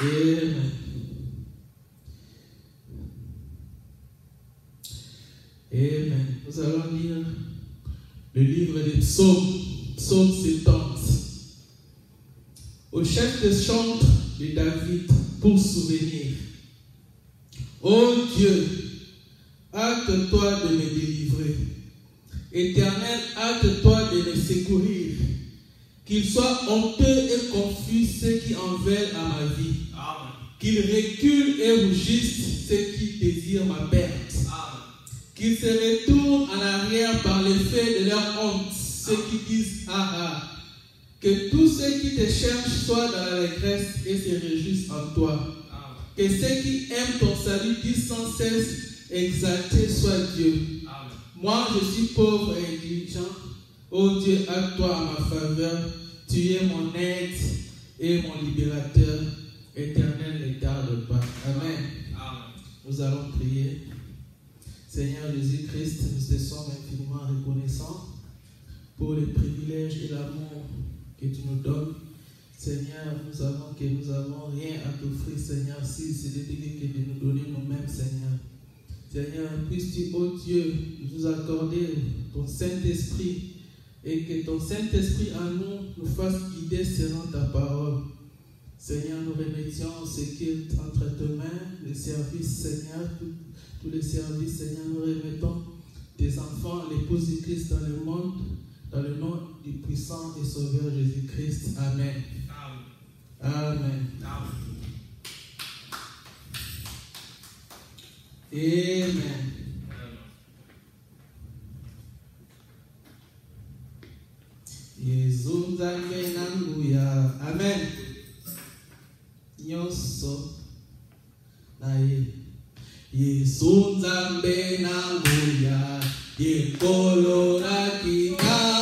Amen. Amen. Nous allons lire le livre des psaumes, psaume 70. Au chef de chantre de David, pour souvenir. Ô Dieu, hâte-toi de me délivrer. Éternel, hâte-toi de me secourir. Qu'il soit honteux et confus ceux qui en veulent à ma vie. Qu'ils reculent et rougissent ceux qui désirent ma perte. Qu'ils se retournent en arrière par l'effet de leur honte, ceux qui disent ah ah. Que tous ceux qui te cherchent soient dans l'allégresse et se réjouissent en toi. Que ceux qui aiment ton salut disent sans cesse exalté soit Dieu. Moi je suis pauvre et indigent. Ô Dieu, hâte-toi à ma faveur. Tu es mon aide et mon libérateur. Éternel, ne tarde pas. Amen. Nous allons prier. Seigneur Jésus-Christ, nous te sommes infiniment reconnaissants pour les privilèges et l'amour que tu nous donnes. Seigneur, nous savons que nous n'avons rien à t'offrir, Seigneur, si c'est de nous donner nous-mêmes, Seigneur. Seigneur, puisses-tu, ô Dieu, nous accorder ton Saint-Esprit et que ton Saint-Esprit en nous fasse guider selon ta parole. Seigneur, nous remettions ce qui est entre tes mains, les services, Seigneur, tous les services, Seigneur, nous remettons tes enfants, l'épouse du Christ dans le monde, dans le nom du puissant et sauveur Jésus-Christ. Amen. Amen. Amen. Yesu nzambe nanguya. Amen. Nyonso naye. Yesu nzambe nanguya. Yekolo nakika.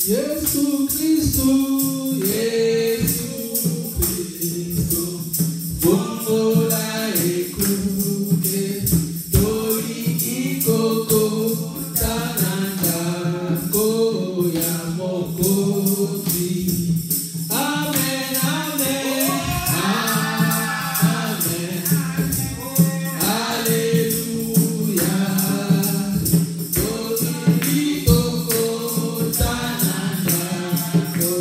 Yesu Kristo, Yesu Kristo, Bongola ekuke, Doli ikoko, Tananda koya mokozi. Amen, amen, amen, Alléluia. Doli ikoko, Tananda ko.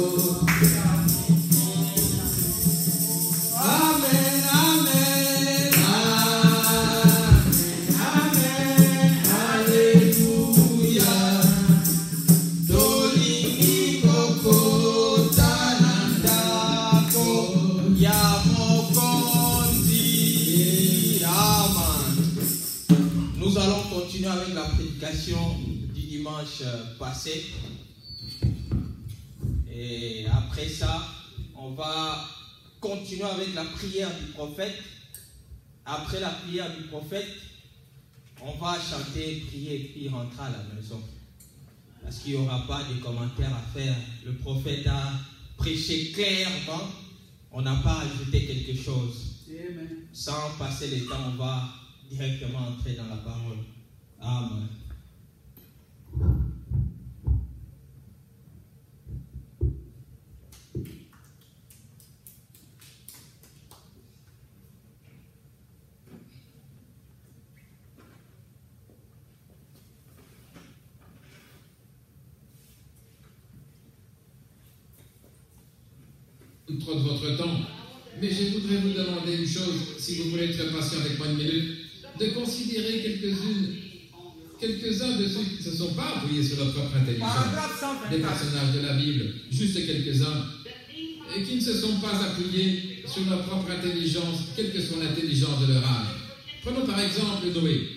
Amen, amen, amen, Alléluia. Doli ikoko, Tananda ko ya mokonzi. Amen. Nous allons continuer avec la prédication du dimanche passé. Et après ça, on va continuer avec la prière du prophète. Après la prière du prophète, on va chanter, prier et puis rentrer à la maison. Parce qu'il n'y aura pas de commentaires à faire. Le prophète a prêché clairement. On n'a pas ajouté quelque chose. Amen. Sans passer le temps, on va directement entrer dans la parole. Amen. Trop de votre temps, mais je voudrais vous demander une chose, si vous voulez être patient avec moi une minute, de considérer quelques-uns de ceux qui ne se sont pas appuyés sur leur propre intelligence, des personnages de la Bible, juste quelques-uns, et qui ne se sont pas appuyés sur leur propre intelligence, quelle que soit l'intelligence de leur âge. Prenons par exemple Noé.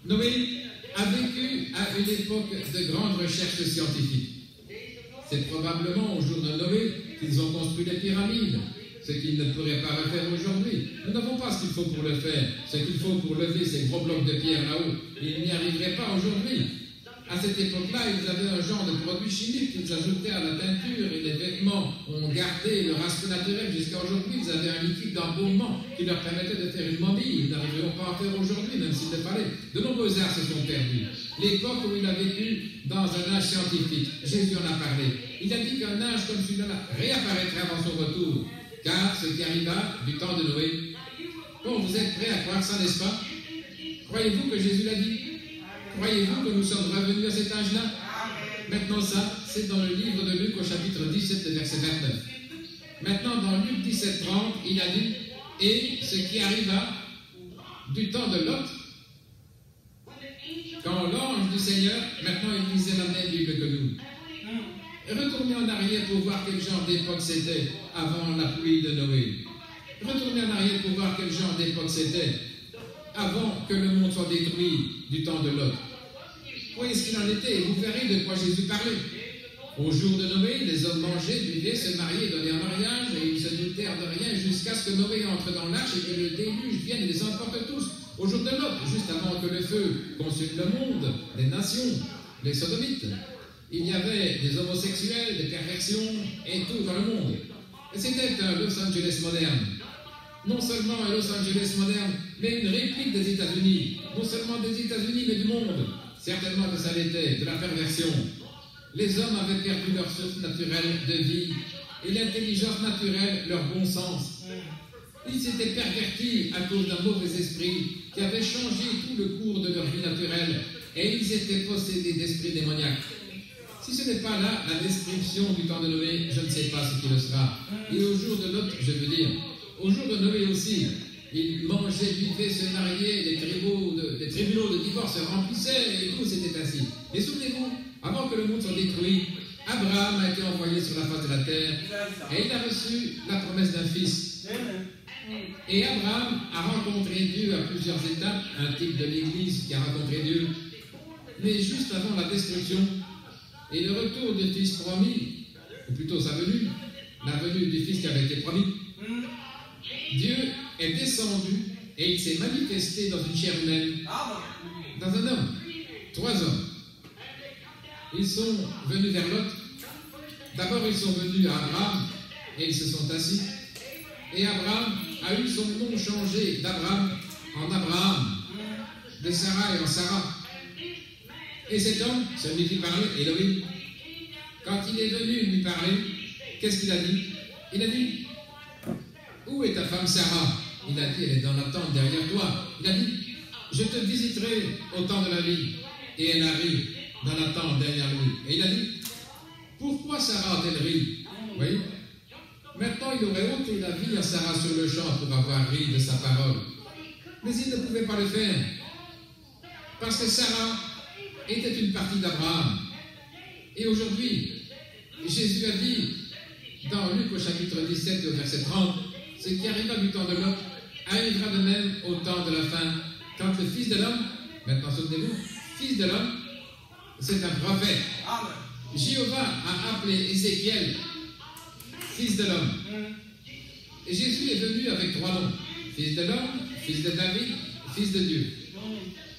Noé a vécu à une époque de grande recherche scientifique. C'est probablement au jour de Noé qu'ils ont construit les pyramides, ce qu'ils ne pourraient pas refaire aujourd'hui. Nous n'avons pas ce qu'il faut pour le faire, ce qu'il faut pour lever ces gros blocs de pierre là-haut. Ils n'y arriveraient pas aujourd'hui. À cette époque-là, ils avaient un genre de produit chimique qu'ils ajoutaient à la teinture et les vêtements ont gardé leur aspect naturel jusqu'à aujourd'hui. Ils avaient un liquide d'embaumement qui leur permettait de faire une momie. Ils n'arriveront pas à en faire aujourd'hui, même s'il le fallait. De nombreux arts se sont perdus. L'époque où il a vécu dans un âge scientifique, Jésus en a parlé. Il a dit qu'un âge comme celui-là réapparaîtra dans son retour, car ce qui arriva du temps de Noé. Bon, vous êtes prêts à croire ça, n'est-ce pas? Croyez-vous que Jésus l'a dit? Croyez-vous que nous sommes revenus à cet âge-là? Maintenant, ça, c'est dans le livre de Luc au chapitre 17, verset 29. Maintenant, dans Luc 17, 30, il a dit, et ce qui arriva du temps de Lot, quand l'ange du Seigneur, maintenant il lisait la même Bible que nous. Retournez en arrière pour voir quel genre d'époque c'était avant la pluie de Noé. Retournez en arrière pour voir quel genre d'époque c'était avant que le monde soit détruit du temps de Lot. Voyez ce qu'il en était et vous verrez de quoi Jésus parlait. Au jour de Noé, les hommes mangeaient, buvaient, se mariaient, donnaient en mariage et ils se doutèrent de rien jusqu'à ce que Noé entre dans l'arche et que le déluge vienne et les emporte tous. Au jour de Lot, juste avant que le feu consume le monde, les nations, les sodomites, il y avait des homosexuels, des perversions et tout dans le monde. Et c'était un Los Angeles moderne. Non seulement un Los Angeles moderne, mais une réplique des États-Unis. Non seulement des États-Unis, mais du monde. Certainement que ça l'était, de la perversion. Les hommes avaient perdu leur source naturelle de vie et l'intelligence naturelle, leur bon sens. Ils s'étaient pervertis à cause d'un mauvais esprit qui avait changé tout le cours de leur vie naturelle et ils étaient possédés d'esprits démoniaques. Si ce n'est pas là la description du temps de Noé, je ne sais pas ce qui le sera. Et au jour de Lot, je veux dire, au jour de Noé aussi, ils mangeaient, buvaient, se mariaient, les tribunaux de divorce se remplissaient et tout, c'était ainsi. Mais souvenez-vous, avant que le monde soit détruit, Abraham a été envoyé sur la face de la terre et il a reçu la promesse d'un fils. Et Abraham a rencontré Dieu à plusieurs étapes, un type de l'Église qui a rencontré Dieu. Mais juste avant la destruction et le retour du fils promis, ou plutôt sa venue, la venue du fils qui avait été promis, Dieu est descendu et il s'est manifesté dans une chair humaine, dans un homme, 3 hommes. Ils sont venus vers Lot D'abord, ils sont venus à Abraham et ils se sont assis. Et Abraham a eu son nom changé d'Abraham en Abraham, de Sarah en Sarah. Et cet homme, celui qui parlait, Elohim, quand il est venu lui parler, qu'est-ce qu'il a dit? Il a dit, où est ta femme Sarah? Il a dit, elle est dans la tente derrière toi. Il a dit, je te visiterai au temps de la vie. Et elle a ri dans la tente derrière lui. Et il a dit, pourquoi Sarah a-t-elle ri? Vous voyez? Maintenant, il aurait ôté la vie à Sarah sur le champ pour avoir ri de sa parole. Mais il ne pouvait pas le faire. Parce que Sarah était une partie d'Abraham. Et aujourd'hui, Jésus a dit, dans Luc au chapitre 17 au verset 30, ce qui arriva du temps de Lot arrivera de même au temps de la fin, quand le Fils de l'homme, maintenant souvenez-vous, Fils de l'homme, c'est un prophète. Amen. Jéhovah a appelé Ézéchiel Fils de l'homme. Et Jésus est venu avec 3 noms. Fils de l'homme, Fils de David, Fils de Dieu.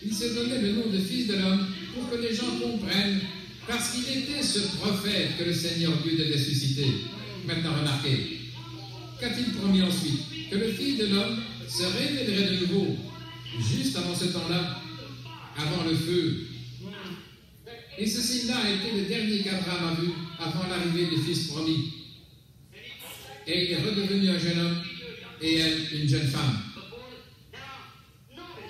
Il s'est donné le nom de Fils de l'homme pour que les gens comprennent, parce qu'il était ce prophète que le Seigneur Dieu devait susciter. Maintenant remarquez, qu'a-t-il promis ensuite? Que le Fils de l'homme se révélerait de nouveau, juste avant ce temps-là, avant le feu. Et ce signe-là a été le dernier qu'Abraham a vu avant l'arrivée du Fils promis. Et il est redevenu un jeune homme et elle une jeune femme.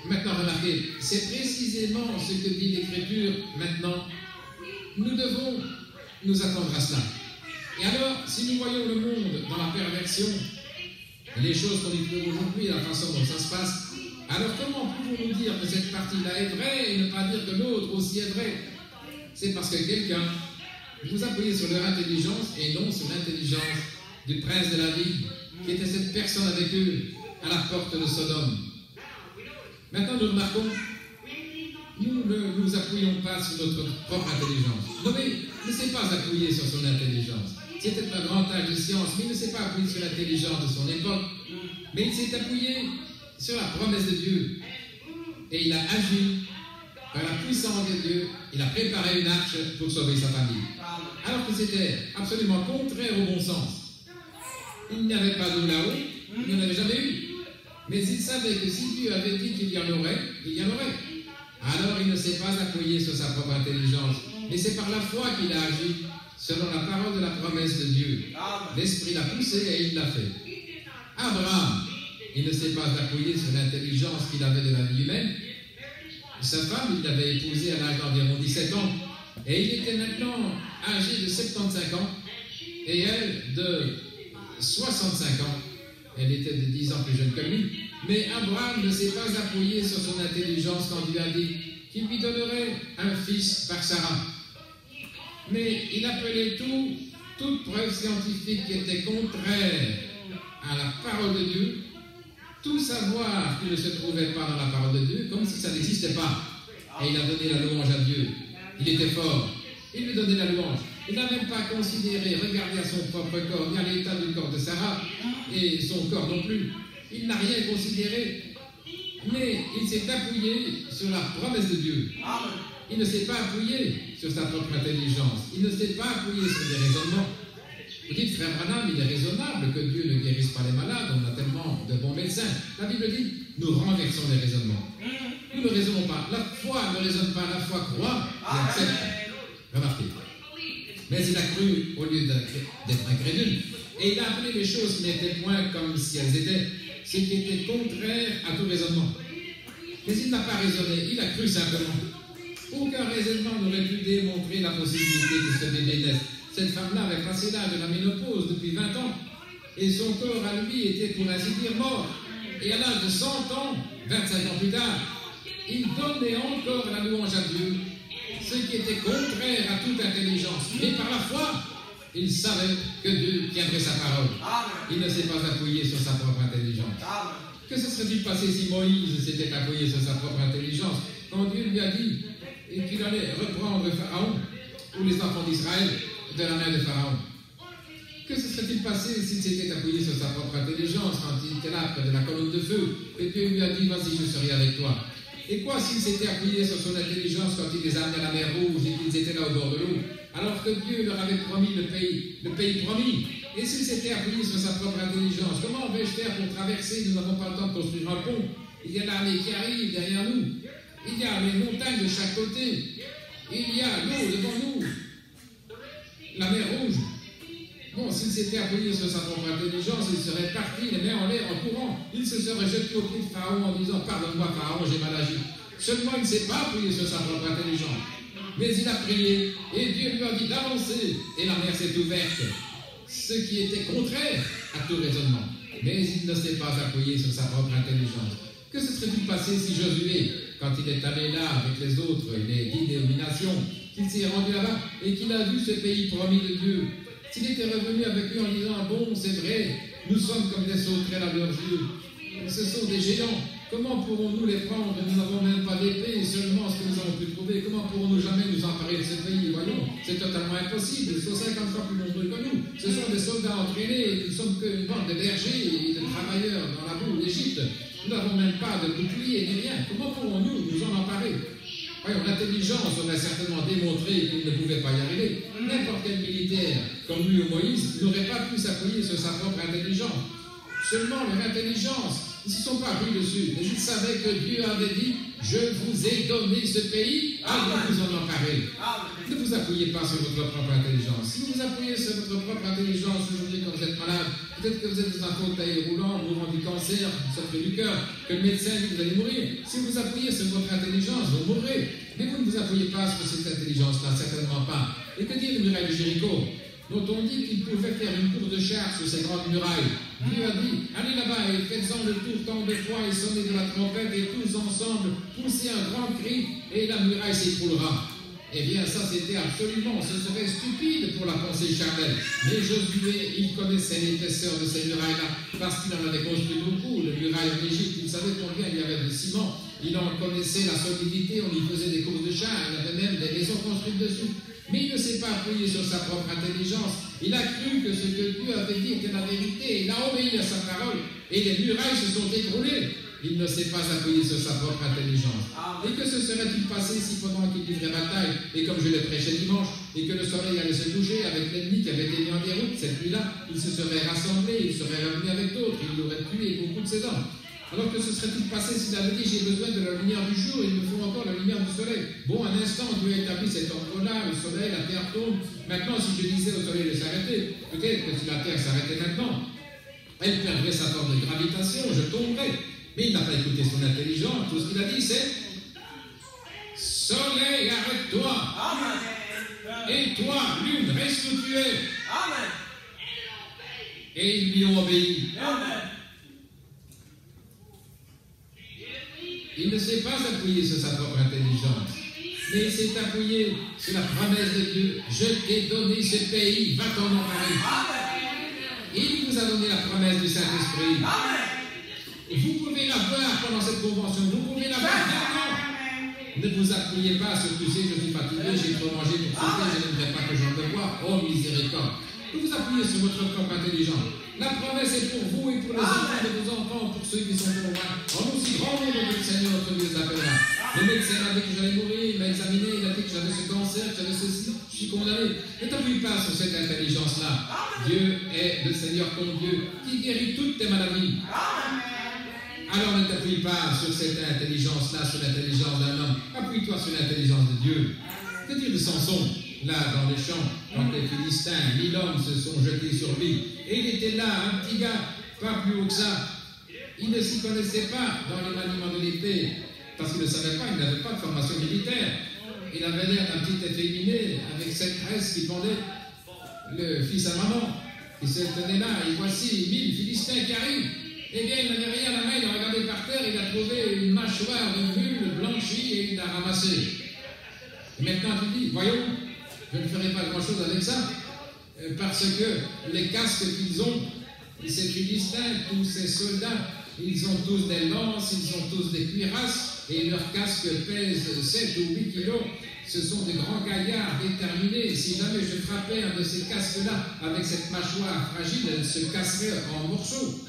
Maintenant, remarquez, c'est précisément ce que dit l'Écriture maintenant. Nous devons nous attendre à cela. Et alors, si nous voyons le monde dans la perversion, les choses qu'on y trouve aujourd'hui, la façon dont ça se passe, alors comment pouvons-nous dire que cette partie-là est vraie et ne pas dire que l'autre aussi est vraie? C'est parce que quelqu'un vous appuyez sur leur intelligence et non sur l'intelligence du prince de la vie, qui était cette personne avec eux à la porte de Sodome. Maintenant, nous remarquons, nous ne nous appuyons pas sur notre propre intelligence. Noé ne s'est pas appuyé sur son intelligence. C'était un grand âge de science, mais il ne s'est pas appuyé sur l'intelligence de son époque. Mais il s'est appuyé sur la promesse de Dieu. Et il a agi par la puissance de Dieu. Il a préparé une arche pour sauver sa famille. Alors que c'était absolument contraire au bon sens. Il n'y avait pas d'eau là-haut, il n'y en avait jamais eu. Mais il savait que si Dieu avait dit qu'il y en aurait, il y en aurait. Alors il ne s'est pas appuyé sur sa propre intelligence, mais c'est par la foi qu'il a agi, selon la parole de la promesse de Dieu. L'Esprit l'a poussé et il l'a fait. Abraham, il ne s'est pas appuyé sur l'intelligence qu'il avait de la vie humaine. Sa femme, il l'avait épousée à l'âge d'environ 17 ans, et il était maintenant âgé de 75 ans, et elle de 65 ans. Elle était de 10 ans plus jeune que lui. Mais Abraham ne s'est pas appuyé sur son intelligence quand Dieu a dit qu'il lui donnerait un fils par Sarah. Mais il appelait toute preuve scientifique qui était contraire à la parole de Dieu, tout savoir qui ne se trouvait pas dans la parole de Dieu, comme si ça n'existait pas. Et il a donné la louange à Dieu. Il était fort. Il lui donnait la louange. Il n'a même pas considéré, regardé à son propre corps, ni à l'état du corps de Sarah, et son corps non plus. Il n'a rien considéré, mais il s'est appuyé sur la promesse de Dieu. Il ne s'est pas appuyé sur sa propre intelligence. Il ne s'est pas appuyé sur des raisonnements. Vous dites, frère Branham, il est raisonnable que Dieu ne guérisse pas les malades, on a tellement de bons médecins. La Bible dit, nous renversons les raisonnements. Nous ne raisonnons pas. La foi ne raisonne pas, la foi croit et accepte. Remarquez. Mais il a cru au lieu d'être incrédule. Et il a appelé les choses qui n'étaient point comme si elles étaient, ce qui était contraire à tout raisonnement. Mais il n'a pas raisonné, il a cru simplement. Aucun raisonnement n'aurait pu démontrer la possibilité que ce bébé naisse. Cette femme-là avait passé l'âge de la ménopause depuis 20 ans, et son corps à lui était pour ainsi dire mort. Et à l'âge de 100 ans, 25 ans plus tard, il donnait encore la louange à Dieu, ce qui était contraire à toute intelligence. Mais par la foi, il savait que Dieu tiendrait sa parole. Il ne s'est pas appuyé sur sa propre intelligence. Que se serait-il passé si Moïse s'était appuyé sur sa propre intelligence quand Dieu lui a dit qu'il allait reprendre Pharaon ou les enfants d'Israël de la main de Pharaon? Que se serait-il passé s'il s'était appuyé sur sa propre intelligence quand il était là près de la colonne de feu et Dieu lui a dit vas-y, je serai avec toi? Et quoi s'il s'était appuyé sur son intelligence quand il les a amenés à la mer Rouge et qu'ils étaient là au bord de l'eau, alors que que Dieu leur avait promis le pays promis. Et s'ils s'étaient appuyés sur sa propre intelligence, comment vais-je faire pour traverser? Nous n'avons pas le temps de construire un pont. Il y a l'armée qui arrive derrière nous. Il y a les montagnes de chaque côté. Il y a l'eau devant nous. La mer Rouge. Bon, s'il s'était appuyé sur sa propre intelligence, il serait parti, les mains en l'air, en courant. Il se serait jeté au pied de Pharaon en disant « Pardonne-moi, Pharaon, j'ai mal agi ». Seulement, il ne s'est pas appuyé sur sa propre intelligence. Mais il a prié, et Dieu lui a dit d'avancer, et la mer s'est ouverte. Ce qui était contraire à tout raisonnement. Mais il ne s'est pas appuyé sur sa propre intelligence. Que se serait-il passé si Josué, quand il est allé là avec les autres, les 10 dénominations, qu'il s'est rendu là-bas et qu'il a vu ce pays promis de Dieu, s'il était revenu avec eux en disant « Bon, c'est vrai, nous sommes comme des sauterelles à leurs yeux. Ce sont des géants. Comment pourrons-nous les prendre? Nous n'avons même pas d'épée, seulement ce que nous avons pu trouver. Comment pourrons-nous jamais nous emparer de ce pays? Voyons, c'est totalement impossible. Ils sont 50 fois plus nombreux que nous. Ce sont des soldats entraînés. Nous ne sommes qu'une bande de bergers et de travailleurs dans la boue d'Égypte. Nous n'avons même pas de bouclier ni rien. Comment pourrons-nous nous en emparer? Voyons, l'intelligence, on a certainement démontré qu'il ne pouvait pas y arriver. N'importe quel militaire, comme lui ou Moïse, n'aurait pas pu s'appuyer sur sa propre intelligence. Seulement leur intelligence, ils ne se sont pas pris dessus. Mais ils savaient que Dieu avait dit « Je vous ai donné ce pays, à vous en emparer ». Ne vous appuyez pas sur votre propre intelligence. Si vous vous appuyez sur votre propre intelligence aujourd'hui quand vous êtes malade, peut-être que vous êtes dans un fauteuil roulant, mourant du cancer, vous souffrez du cœur, que le médecin dit que vous allez mourir. Si vous vous appuyez sur votre intelligence, vous mourrez. Mais vous ne vous appuyez pas sur cette intelligence-là, certainement pas. Et que dit le muraille de Jéricho, dont on dit qu'il pouvait faire une course de chars sur ces grandes murailles? Dieu a dit, allez là-bas et faites-en le tour tant de fois et sonnez de la trompette et tous ensemble poussez un grand cri et la muraille s'écroulera. Eh bien, ça c'était absolument, ce serait stupide pour la pensée charnelle. Mais Josué, il connaissait l'épaisseur de ces murailles-là, parce qu'il en avait construit beaucoup. Le muraille en Égypte, il savait combien il y avait de ciment. Il en connaissait la solidité, on y faisait des courses de chars, il avait même des maisons construites dessus. Mais il ne s'est pas appuyé sur sa propre intelligence. Il a cru que ce que Dieu avait dit était la vérité. Il a obéi à sa parole. Et les murailles se sont écroulées. Il ne s'est pas appuyé sur sa propre intelligence. Et que se serait-il passé si pendant qu'il livrait bataille, et comme je l'ai prêché dimanche, et que le soleil allait se coucher avec l'ennemi qui avait été mis en déroute cette nuit-là, il se serait rassemblé, il serait revenu avec d'autres, il aurait tué beaucoup de ses hommes. Alors que se serait-il passé s'il avait dit j'ai besoin de la lumière du jour, il me faut encore la lumière du soleil. Bon, un instant, Dieu a établi cet ordre-là, le soleil, la terre tourne. Maintenant, si je disais au soleil de s'arrêter, peut-être que si la terre s'arrêtait maintenant, elle perdrait sa force de gravitation, je tomberais. Mais il n'a pas écouté son intelligence, tout ce qu'il a dit c'est soleil, arrête-toi. Et toi, lune, reste où tu es. Et ils lui ont obéi. Il ne s'est pas appuyé sur sa propre intelligence, mais il s'est appuyé sur la promesse de Dieu. Je t'ai donné ce pays, va t'en emparer. Il vous a donné la promesse du Saint-Esprit. Vous pouvez la voir pendant cette convention, vous pouvez la voir maintenant. Ne vous appuyez pas sur tu sais, je suis fatigué, j'ai trop mangé pour sauter, je n'aimerais pas que j'en bevoie. Oh miséricorde. Vous vous appuyez sur votre propre intelligence. La promesse est pour vous et pour les enfants de vos enfants, pour ceux qui sont au loin. En aussi grand nombre que le Seigneur notre Dieu les appellera. Le médecin m'a dit que j'allais mourir, il m'a examiné, il a dit que j'avais ce cancer, que j'avais ceci, je suis condamné. Ne t'appuie pas sur cette intelligence-là. Dieu est le Seigneur ton Dieu qui guérit toutes tes maladies. Alors ne t'appuie pas sur cette intelligence-là, sur l'intelligence d'un homme. Appuie-toi sur l'intelligence de Dieu. Que dire de Samson, là dans les champs, quand les Philistins, 1000 hommes se sont jetés sur lui. Et il était là, un petit gars, pas plus haut que ça. Il ne s'y connaissait pas dans les maniements de l'épée, parce qu'il ne savait pas, il n'avait pas de formation militaire. Il avait l'air d'un petit efféminé, avec cette tresse qui pendait, le fils à maman, qui se tenait là, et voici 1000 Philistins qui arrivent. Eh bien, il n'avait rien à la main, il a regardé par terre, il a trouvé une mâchoire de mule blanchie et il l'a ramassée. Et maintenant, tu dis, voyons, je ne ferai pas grand-chose avec ça, parce que les casques qu'ils ont, ces Philistins, tous ces soldats, ils ont tous des lances, ils ont tous des cuirasses, et leurs casques pèsent 7 ou 8 kilos. Ce sont des grands gaillards déterminés. Si jamais je frappais un de ces casques-là avec cette mâchoire fragile, elle se casserait en morceaux.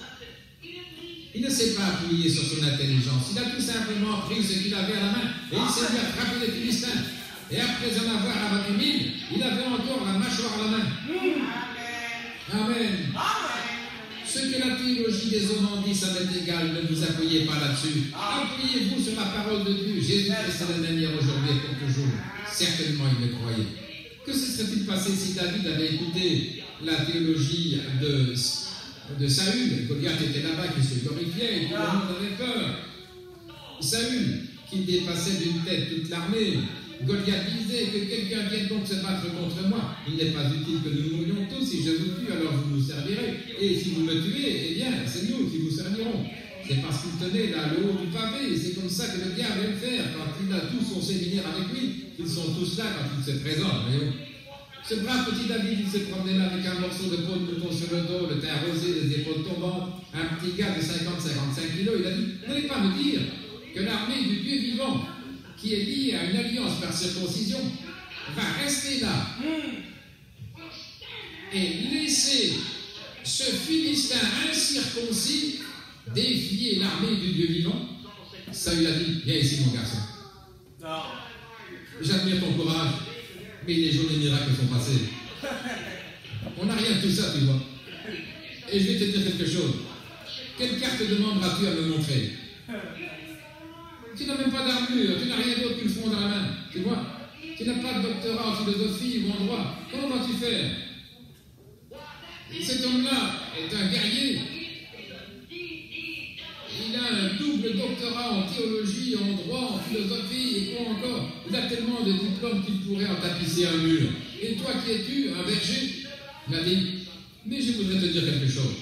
Il ne s'est pas appuyé sur son intelligence. Il a tout simplement pris ce qu'il avait à la main et il s'est mis à frapper les Philistins. Et après en avoir abattu 1000, il avait encore la mâchoire à la main. Amen. Ce que la théologie des hommes en dit, ça m'est égal, ne vous appuyez pas là-dessus. Appuyez-vous sur la parole de Dieu. Jésus-Christ est le même hier, aujourd'hui et pour toujours. Certainement, il le croyait. Que se serait-il passé si David avait écouté la théologie de Saül? Goliath était là-bas, qui se glorifiait, et tout le monde avait peur. Saül, qui dépassait d'une tête toute l'armée. Goliath disait que quelqu'un vienne donc se battre contre moi. Il n'est pas utile que nous mourions tous. Si je vous tue, alors vous nous servirez. Et si vous me tuez, eh bien, c'est nous qui vous servirons. C'est parce qu'il tenait là le haut du pavé. Et c'est comme ça que le diable aime faire quand il a tout son séminaire avec lui. Ils sont tous là quand il se présente. Voyons. Ce brave petit David, il se promenait là avec un morceau de peau de mouton sur le dos, le teint rosé, les épaules tombantes, un petit gars de 50-55 kilos. Il a dit, n'allez pas me dire que l'armée du Dieu vivant, qui est liée à une alliance par circoncision, va rester là et laisser ce Philistin incirconcis défier l'armée du Dieu vivant. Saül a dit, viens ici mon garçon. J'admire ton courage, mais les jours des miracles sont passés. On n'a rien de tout ça, tu vois. Et je vais te dire quelque chose. Quelle carte demanderas-tu à me montrer? Tu n'as même pas d'armure, tu n'as rien d'autre qu'une fronde dans la main, tu vois. Tu n'as pas de doctorat en philosophie ou en droit. Comment vas-tu faire? Cet homme-là est un guerrier. Il a un double doctorat en théologie, en droit, en philosophie et quoi encore. Il a tellement de diplômes qu'il pourrait en tapisser un mur. Et toi qui es-tu, un berger? Il a dit, mais je voudrais te dire quelque chose.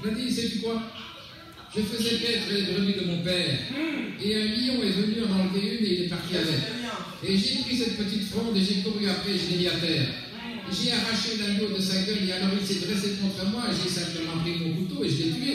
Il a dit, sais-tu quoi? Je faisais paître les brebis de mon père, et un lion est venu en enlever une et il est parti avec. Et j'ai pris cette petite fronde et j'ai couru après, je l'ai mis à terre. J'ai arraché l'agneau de sa gueule et alors il s'est dressé contre moi, j'ai simplement pris mon couteau et je l'ai tué.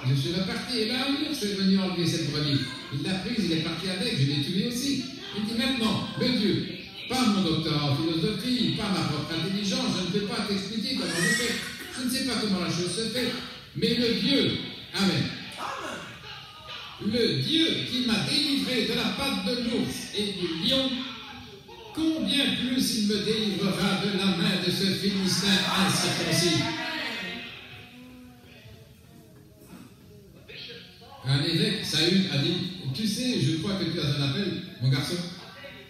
Je suis reparti et là, un ours est venu enlever cette brebis. Il l'a prise, il est parti avec, je l'ai tué aussi. Il dit maintenant, le Dieu, pas mon doctorat en philosophie, pas ma propre intelligence, je ne peux pas t'expliquer comment je fais. Je ne sais pas comment la chose se fait, mais le Dieu, Amen. Le Dieu qui m'a délivré de la patte de l'ours et du lion, combien plus il me délivrera de la main de ce Philistin incirconcis. Un évêque, Saül, a dit, tu sais, je crois que tu as un appel, mon garçon.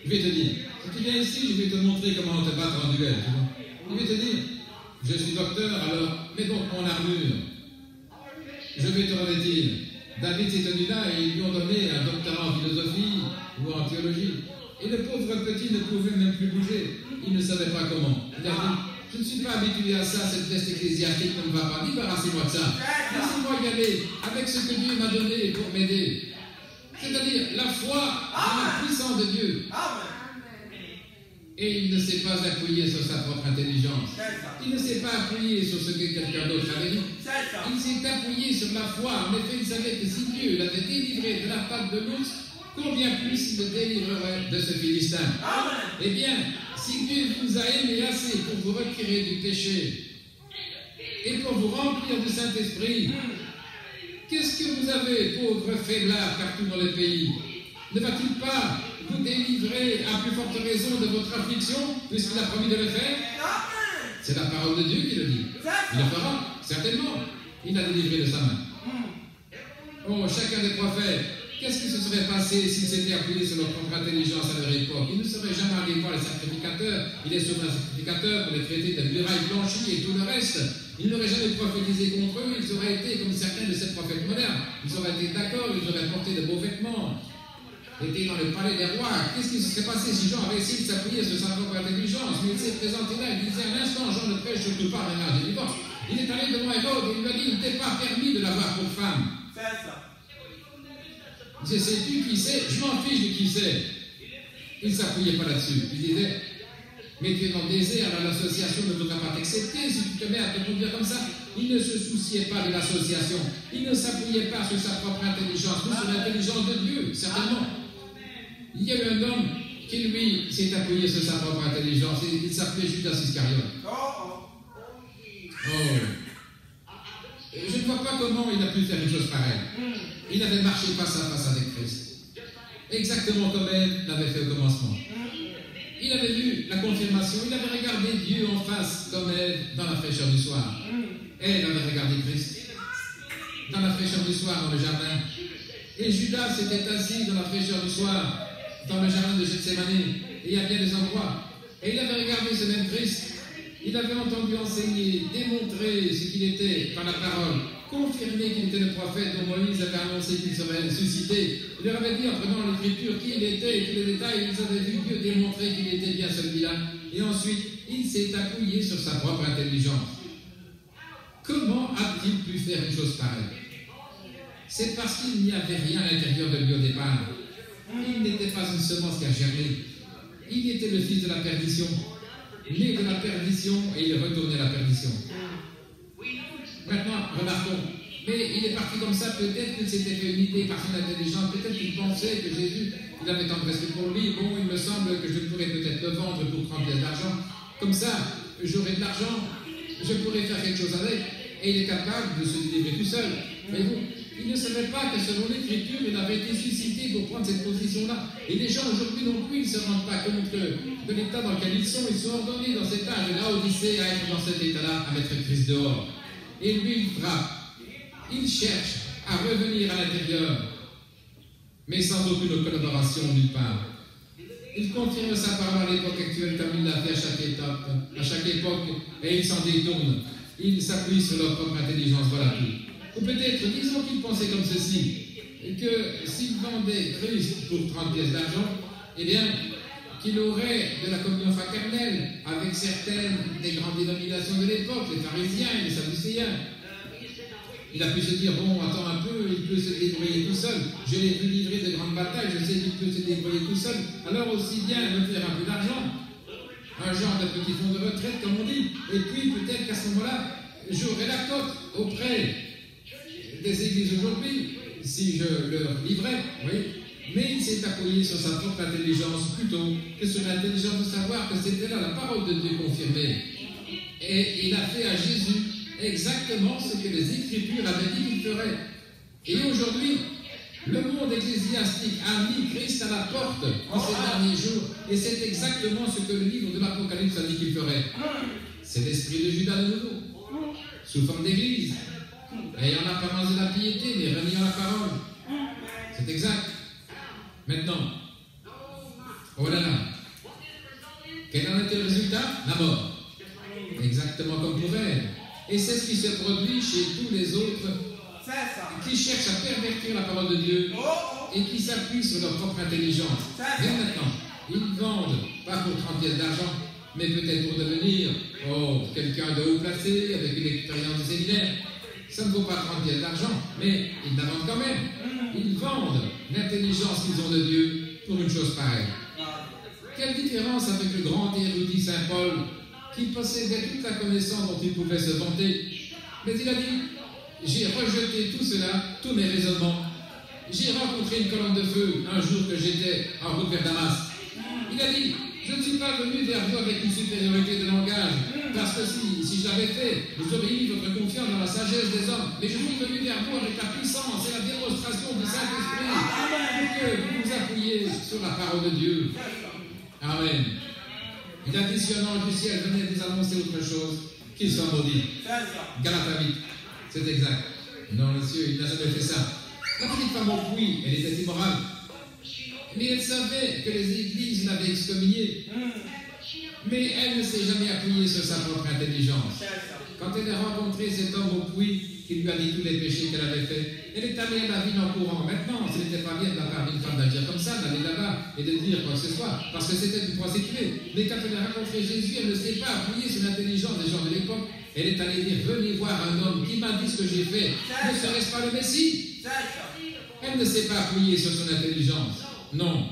Je vais te dire, si tu viens ici, je vais te montrer comment te battre en duel. Je vais te dire, je suis docteur, alors mets donc mon armure. Je vais te revêtir. David s'est tenu là et ils lui ont donné un doctorat en philosophie ou en théologie. Et le pauvre petit ne pouvait même plus bouger. Il ne savait pas comment. Il a dit, je ne suis pas habitué à ça, cette veste ecclésiastique ne me va pas. Débarrassez-moi de ça. Laissez-moi y aller avec ce que Dieu m'a donné pour m'aider. C'est-à-dire la foi dans la puissance de Dieu. Et il ne s'est pas appuyé sur sa propre intelligence. Il ne s'est pas appuyé sur ce que quelqu'un d'autre avait dit. Il s'est appuyé sur la foi. En effet, il savait que si Dieu l'avait délivré de la patte de l'ours, combien plus il le délivrerait de ce Philistin. Eh bien, si Dieu vous a aimé assez pour vous retirer du péché et pour vous remplir du Saint-Esprit, qu'est-ce que vous avez, pauvres faiblards, partout dans le pays? Ne va-t-il pas vous délivrer à plus forte raison de votre affliction, puisqu'il a promis de le faire? C'est la parole de Dieu qui le dit. Il le fera, certainement. Il a délivré de sa main. Oh, chacun des prophètes, qu'est-ce qui se serait passé s'ils s'étaient appuyés sur leur propre intelligence à leur époque? Ils ne seraient jamais allés voir les sacrificateurs. Il est souverain sacrificateur pour les traiter de murailles blanchies et tout le reste. Ils n'auraient jamais prophétisé contre eux. Ils auraient été comme certains de ces prophètes modernes. Ils auraient été d'accord, ils auraient porté de beaux vêtements. Était dans le palais des rois. Qu'est-ce qui se serait passé si Jean avait essayé de s'appuyer sur sa propre intelligence? Mais il s'est présenté là, il disait un instant, Jean ne prêche surtout pas un âge vivant. Il est allé devant Hérode et il lui a dit, il ne t'est pas permis de l'avoir pour femme. C'est ça. Il disait, sais-tu qui c'est? Je m'en fiche de qui c'est. Il ne s'appuyait pas là-dessus. Il disait, mais tu es dans le désert, alors l'association ne voudra pas t'accepter si tu te mets à te conduire comme ça. Il ne se souciait pas de l'association. Il ne s'appuyait pas sur sa propre intelligence, mais sur l'intelligence de Dieu, certainement. Il y a eu un homme qui, lui, s'est appuyé sur sa propre intelligence. Il s'appelait Judas Iscariote. Je ne vois pas comment il a pu faire une chose pareille. Il avait marché face à face avec Christ. Exactement comme elle l'avait fait au commencement. il avait vu la confirmation, il avait regardé Dieu en face comme Ève dans la fraîcheur du soir. Ève avait regardé Christ dans la fraîcheur du soir dans le jardin. Et Judas s'était assis dans la fraîcheur du soir dans le jardin de Gethsémani. Et il y a bien des endroits. Et il avait regardé ce même Christ. Il avait entendu enseigner, démontrer ce qu'il était par la parole, confirmer qu'il était le prophète dont Moïse avait annoncé qu'il serait ressuscité. Il leur avait dit en prenant l'écriture qui il était et tous les détails. Ils avaient vu Dieu démontrer qu'il était bien celui-là. Et ensuite, il s'est appuyé sur sa propre intelligence. Comment a-t-il pu faire une chose pareille? C'est parce qu'il n'y avait rien à l'intérieur de lui au départ. Il n'était pas une semence qui a germé. Il était le fils de la perdition, né de la perdition, et il retournait à la perdition. Maintenant, remarquons, mais il est parti comme ça, peut-être qu'il s'était fait une idée par son intelligence, peut-être qu'il pensait que Jésus, il avait tant de respect pour lui, bon, il me semble que je pourrais peut-être le vendre pour 30 pièces d'argent, comme ça, j'aurai de l'argent, je pourrais faire quelque chose avec, et il est capable de se délivrer tout seul. Mais bon, il ne savait pas que selon l'Écriture, il avait été suscité pour prendre cette position-là. Et les gens aujourd'hui non plus, ils ne se rendent pas compte de l'état dans lequel ils sont ordonnés dans cet âge, là, Odyssée, à être dans cet état-là, à mettre Christ dehors. Et lui, il frappe. Il cherche à revenir à l'intérieur, mais sans aucune collaboration nulle part. Il confirme sa parole à l'époque actuelle comme il l'a fait à chaque époque, et il s'en détourne. Il s'appuie sur leur propre intelligence, voilà tout. Ou peut-être, disons qu'il pensait comme ceci, que s'il vendait Christ pour 30 pièces d'argent, eh bien, qu'il aurait de la communion fraternelle avec certaines des grandes dénominations de l'époque, les pharisiens et les sadducéens. Il a pu se dire, bon, attends un peu, il peut se débrouiller tout seul. Je l'ai vu livrer de grandes batailles, je sais qu'il peut se débrouiller tout seul. Alors aussi bien me faire un peu d'argent, un genre de petit fonds de retraite, comme on dit. Et puis peut-être qu'à ce moment-là, j'aurai la cote auprès des églises aujourd'hui, si je leur livrais, oui. Mais il s'est appuyé sur sa propre intelligence plutôt que sur l'intelligence de savoir que c'était là la parole de Dieu confirmée. Et il a fait à Jésus exactement ce que les Écritures avaient dit qu'il ferait. Et aujourd'hui, le monde ecclésiastique a mis Christ à la porte en ces derniers jours, et c'est exactement ce que le livre de l'Apocalypse a dit qu'il ferait. C'est l'esprit de Judas de nouveau, sous forme d'église, ayant la parole de la piété, mais reniant la parole. C'est exact. Maintenant, oh là là, quel en était le résultat? La mort. Exactement comme pour elle. Et c'est ce qui se produit chez tous les autres qui cherchent à pervertir la parole de Dieu et qui s'appuient sur leur propre intelligence. Bien maintenant, ils vendent, pas pour 30 pièces d'argent, mais peut-être pour devenir quelqu'un de haut placé, avec une expérience de séminaire. Ça ne vaut pas 30 pièces d'argent, mais ils la vendent quand même. Ils vendent l'intelligence qu'ils ont de Dieu pour une chose pareille. Quelle différence avec le grand érudit Saint Paul, qui possédait toute la connaissance dont il pouvait se vanter. Mais il a dit, j'ai rejeté tout cela, tous mes raisonnements. J'ai rencontré une colonne de feu un jour que j'étais en route vers Damas. Il a dit, je ne suis pas venu vers vous avec une supériorité de langage, parce que si je l'avais fait, vous auriez mis votre confiance dans la sagesse des hommes. Mais je suis venu vers vous avec la puissance et la démonstration du Saint-Esprit, pour que vous vous appuyiez sur la parole de Dieu. Amen. Il a dit si un ange du ciel venait vous annoncer autre chose, qu'il soit maudit. Galates 8, c'est exact. Non, monsieur, il n'a jamais fait ça. La petite femme au puits, elle était immorale. Mais elle savait que les églises l'avaient excommuniée. Mais elle ne s'est jamais appuyée sur sa propre intelligence. Quand elle a rencontré cet homme au puits, qui lui a dit tous les péchés qu'elle avait faits, elle est allée à la ville en courant. Maintenant, ce n'était pas bien de la part d'une femme d'agir comme ça, d'aller là-bas et de dire quoi que ce soit, parce que c'était une prostituée. Mais quand elle a rencontré Jésus, elle ne s'est pas appuyée sur l'intelligence des gens de l'époque. Elle est allée dire, venez voir un homme qui m'a dit ce que j'ai fait. Ne serait-ce pas le Messie? Elle ne s'est pas appuyée sur son intelligence. Non.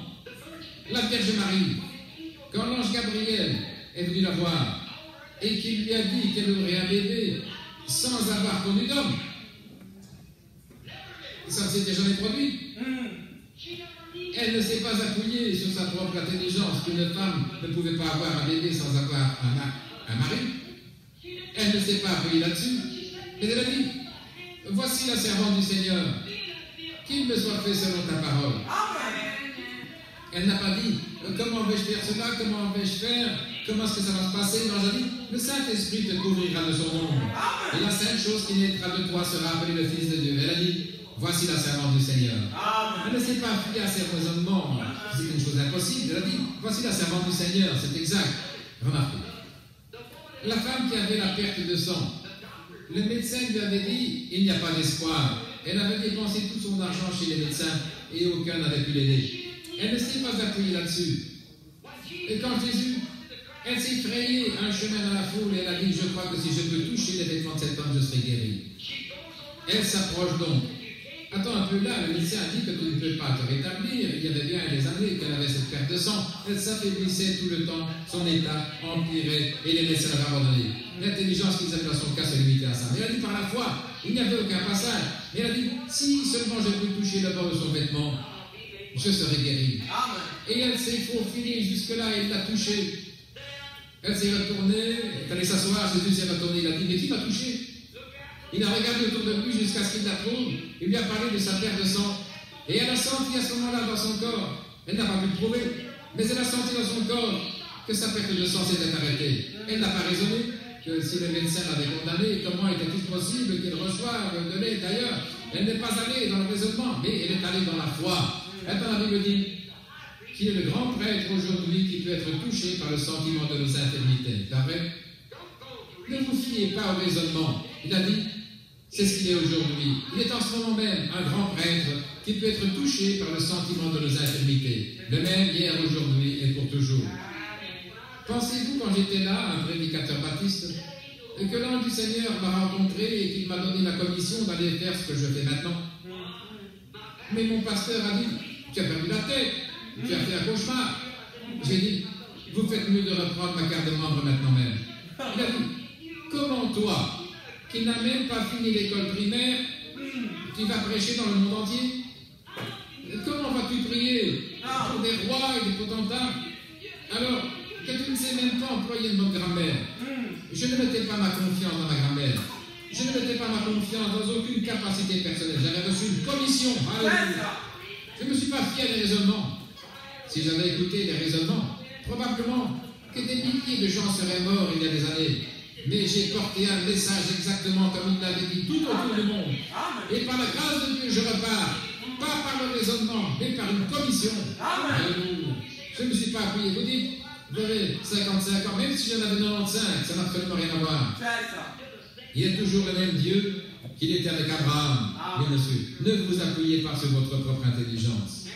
La Vierge Marie, quand l'ange Gabriel est venu la voir et qu'il lui a dit qu'elle aurait un bébé sans avoir connu d'homme, ça ne s'était jamais produit. Elle ne s'est pas appuyée sur sa propre intelligence, qu'une femme ne pouvait pas avoir un bébé sans avoir un mari. Elle ne s'est pas appuyée là-dessus, mais elle a dit, voici la servante du Seigneur, qu'il me soit fait selon ta parole. Elle n'a pas dit comment vais-je faire cela, comment vais-je faire, comment est-ce que ça va se passer. Non, elle a dit le Saint-Esprit te couvrira de son ombre. Et la seule chose qui naîtra de toi sera appelée le Fils de Dieu. Elle a dit voici la servante du Seigneur. Elle ne s'est pas fiée à ses raisonnements, c'est une chose impossible. Elle a dit voici la servante du Seigneur, c'est exact. Remarquez. La femme qui avait la perte de sang, le médecin lui avait dit il n'y a pas d'espoir. Elle avait dépensé tout son argent chez les médecins et aucun n'avait pu l'aider. Elle ne s'est pas appuyée là-dessus. Et quand Jésus, elle s'est frayée un chemin dans la foule et elle a dit je crois que si je peux toucher les vêtements de cet homme, je serai guérie. Elle s'approche donc. Attends un peu là, le médecin a dit que tu ne peux pas te rétablir. Il y avait bien des années qu'elle avait cette perte de sang. Elle s'affaiblissait tout le temps, son état empirait et les médecins l'avaient abandonné. L'intelligence qu'ils avaient dans son cas se limitait à ça. Mais elle a dit par la foi, il n'y avait aucun passage. Mais elle a dit, si seulement je peux toucher le bord de son vêtement, je serai guérie. Et elle s'est faufilée jusque-là et il l'a touché. Elle s'est retournée, elle allait s'asseoir, Jésus s'est retourné, il a dit, mais qui m'a touché? Il a regardé autour de lui jusqu'à ce qu'il la trouve. Il lui a parlé de sa perte de sang. Et elle a senti à ce moment-là dans son corps, elle n'a pas pu le prouver, mais elle a senti dans son corps que sa perte de sang s'était arrêtée. Elle n'a pas raisonné que si le médecin l'avait condamné, comment était-il possible qu'il reçoive de l'aide d'ailleurs? Elle n'est pas allée dans le raisonnement, mais elle est allée dans la foi. Maintenant, la Bible dit qu'il est le grand prêtre aujourd'hui qui peut être touché par le sentiment de nos infirmités. C'est vrai? Ne vous fiez pas au raisonnement. Il a dit, c'est ce qu'il est aujourd'hui. Il est en ce moment même un grand prêtre qui peut être touché par le sentiment de nos infirmités. Le même hier, aujourd'hui et pour toujours. Pensez-vous quand j'étais là, un prédicateur baptiste, et que l'ange du Seigneur m'a rencontré et qu'il m'a donné la commission d'aller faire ce que je fais maintenant? Mais mon pasteur a dit, tu as perdu la tête, tu as fait un cauchemar. J'ai dit, vous faites mieux de reprendre ma carte de membre maintenant même. Il a dit, comment toi, qui n'as même pas fini l'école primaire, tu vas prêcher dans le monde entier? Comment vas-tu prier pour des rois et des potentats alors que tu ne sais même pas employer une bonne grammaire? Je ne mettais pas ma confiance dans ma grammaire. Je ne mettais pas ma confiance dans aucune capacité personnelle. J'avais reçu une commission. Alléluia. Je ne me suis pas fié à des raisonnements. Si j'avais écouté les raisonnements, probablement que des milliers de gens seraient morts il y a des années. Mais j'ai porté un message exactement comme il l'avait dit tout autour du monde. Et par la grâce de Dieu, je repars. Pas par le raisonnement, mais par une commission. Alléluia. Je ne me suis pas appuyé. Vous dites, vous avez 55 ans, même si j'en avais 95, ça n'a absolument rien à voir. Il est toujours le même Dieu qu'il était avec Abraham, bien sûr. Ne vous appuyez pas sur votre propre intelligence.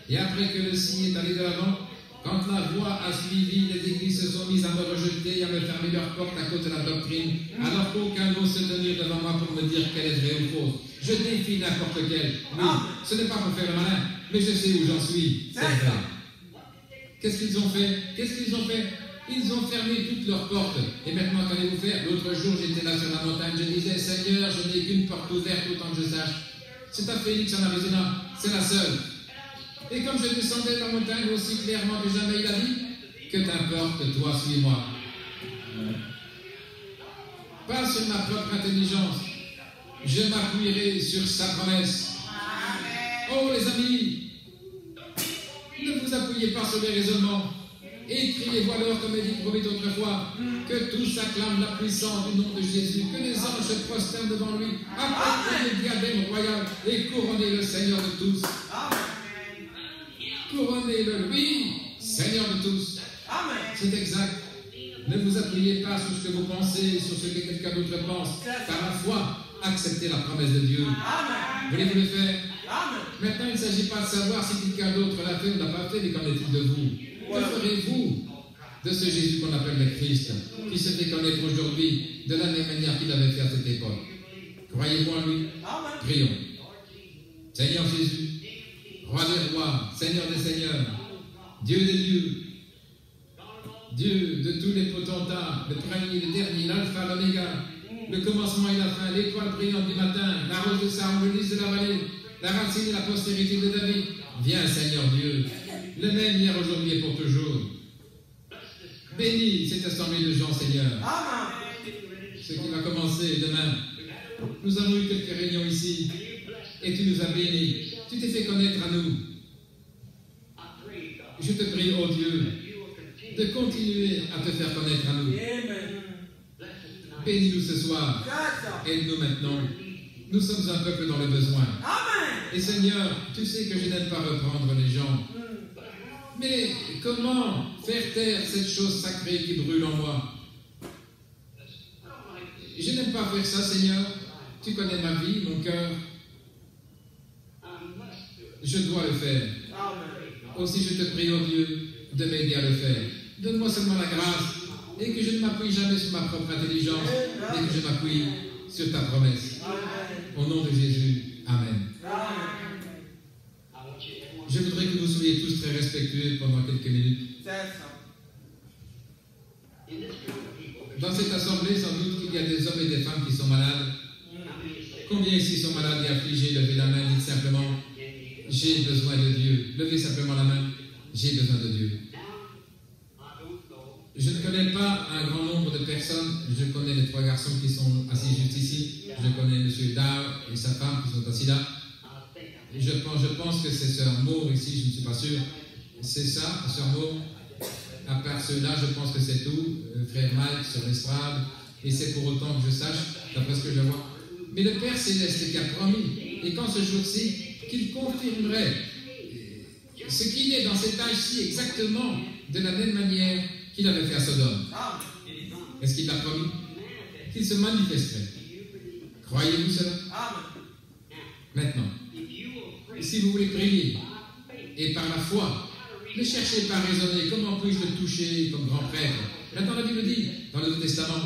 Et après que le signe est allé de l'avant, quand la voix a suivi, les églises se sont mises à me rejeter et à me fermer leurs portes à cause de la doctrine, alors qu'aucun n'ose se tenir devant moi pour me dire qu'elle est vraie ou fausse. Je défie n'importe quelle. Oui, ce n'est pas pour faire le malin, mais je sais où j'en suis. C'est vrai. Qu'est-ce qu'ils ont fait? Ils ont fermé toutes leurs portes. Et maintenant, qu'allez-vous faire? L'autre jour, j'étais là sur la montagne, je disais, Seigneur, je n'ai qu'une porte ouverte autant que je sache. C'est à Phoenix en Arizona, c'est la seule. Et comme je descendais la montagne aussi clairement que jamais, il a dit, que t'importe, toi, suis-moi. Pas sur ma propre intelligence. Je m'appuierai sur sa promesse. Oh, les amis, ne vous appuyez pas sur les raisonnements. Écriez-vous alors, comme il dit promis autrefois, que tous acclament la puissance du nom de Jésus, que les anges se prosternent devant lui, apportez le diadème royal et couronnez le Seigneur de tous. Couronnez-le, oui, Seigneur de tous. C'est exact. Ne vous appuyez pas sur ce que vous pensez, sur ce que quelqu'un d'autre pense. Par la foi, acceptez la promesse de Dieu. Voulez-vous le faire? Maintenant, il ne s'agit pas de savoir si quelqu'un d'autre l'a fait ou n'a pas fait, mais qu'en est-il de vous? Que ferez-vous de ce Jésus qu'on appelle le Christ, qui se fait connaître aujourd'hui de la même manière qu'il avait fait à cette époque? Croyez-vous en lui? Prions. Seigneur Jésus, Roi des rois, Seigneur des seigneurs, Dieu des dieux, Dieu de tous les potentats, le premier, le dernier, l'alpha, l'oméga, le commencement et la fin, l'étoile brillante du matin, la rose de Saron, le lys de la vallée, la racine et la postérité de David. Viens, Seigneur Dieu, le même hier, aujourd'hui et pour toujours. Bénis cette assemblée de gens, Seigneur. Ce qui va commencer demain. Nous avons eu quelques réunions ici et tu nous as bénis. Tu t'es fait connaître à nous. prie, oh Dieu, de continuer à te faire connaître à nous. Bénis-nous ce soir. Aide-nous maintenant. Nous sommes un peuple dans le besoin. Et Seigneur, tu sais que je n'aime pas reprendre les gens. Mais comment faire taire cette chose sacrée qui brûle en moi? Je n'aime pas faire ça, Seigneur. Tu connais ma vie, mon cœur. Je dois le faire. Aussi, je te prie, oh Dieu, de m'aider à le faire. Donne-moi seulement la grâce et que je ne m'appuie jamais sur ma propre intelligence, mais que je m'appuie sur ta promesse. Au nom de Jésus, Amen. Je voudrais que vous soyez tous très respectueux pendant quelques minutes. Dans cette assemblée, sans doute qu'il y a des hommes et des femmes qui sont malades. Combien ici sont malades et affligés? Levez la main, dites simplement, j'ai besoin de Dieu. Levez simplement la main, j'ai besoin de Dieu. Je ne connais pas un grand nombre de personnes. Je connais les 3 garçons qui sont assis juste ici. Je connais M. Dow et sa femme qui sont assis là. Et je pense que c'est Sœur Maure ici, je ne suis pas sûr. C'est ça, Sœur Maure. À part ceux-là, je pense que c'est tout. Frère Mike sur l'estrade. Et c'est pour autant que je sache, d'après ce que je vois. Mais le Père Céleste qui a promis, et quand ce jour-ci, qu'il confirmerait ce qu'il est dans cet âge-ci exactement de la même manière qu'il avait fait à Sodome. Est-ce qu'il l'a promis? Qu'il se manifesterait. Croyez-vous cela? Maintenant, si vous voulez prier, et par la foi, ne cherchez pas à raisonner, comment puis-je le toucher comme grand prêtre? Maintenant, la Bible dit, dans le Nouveau Testament,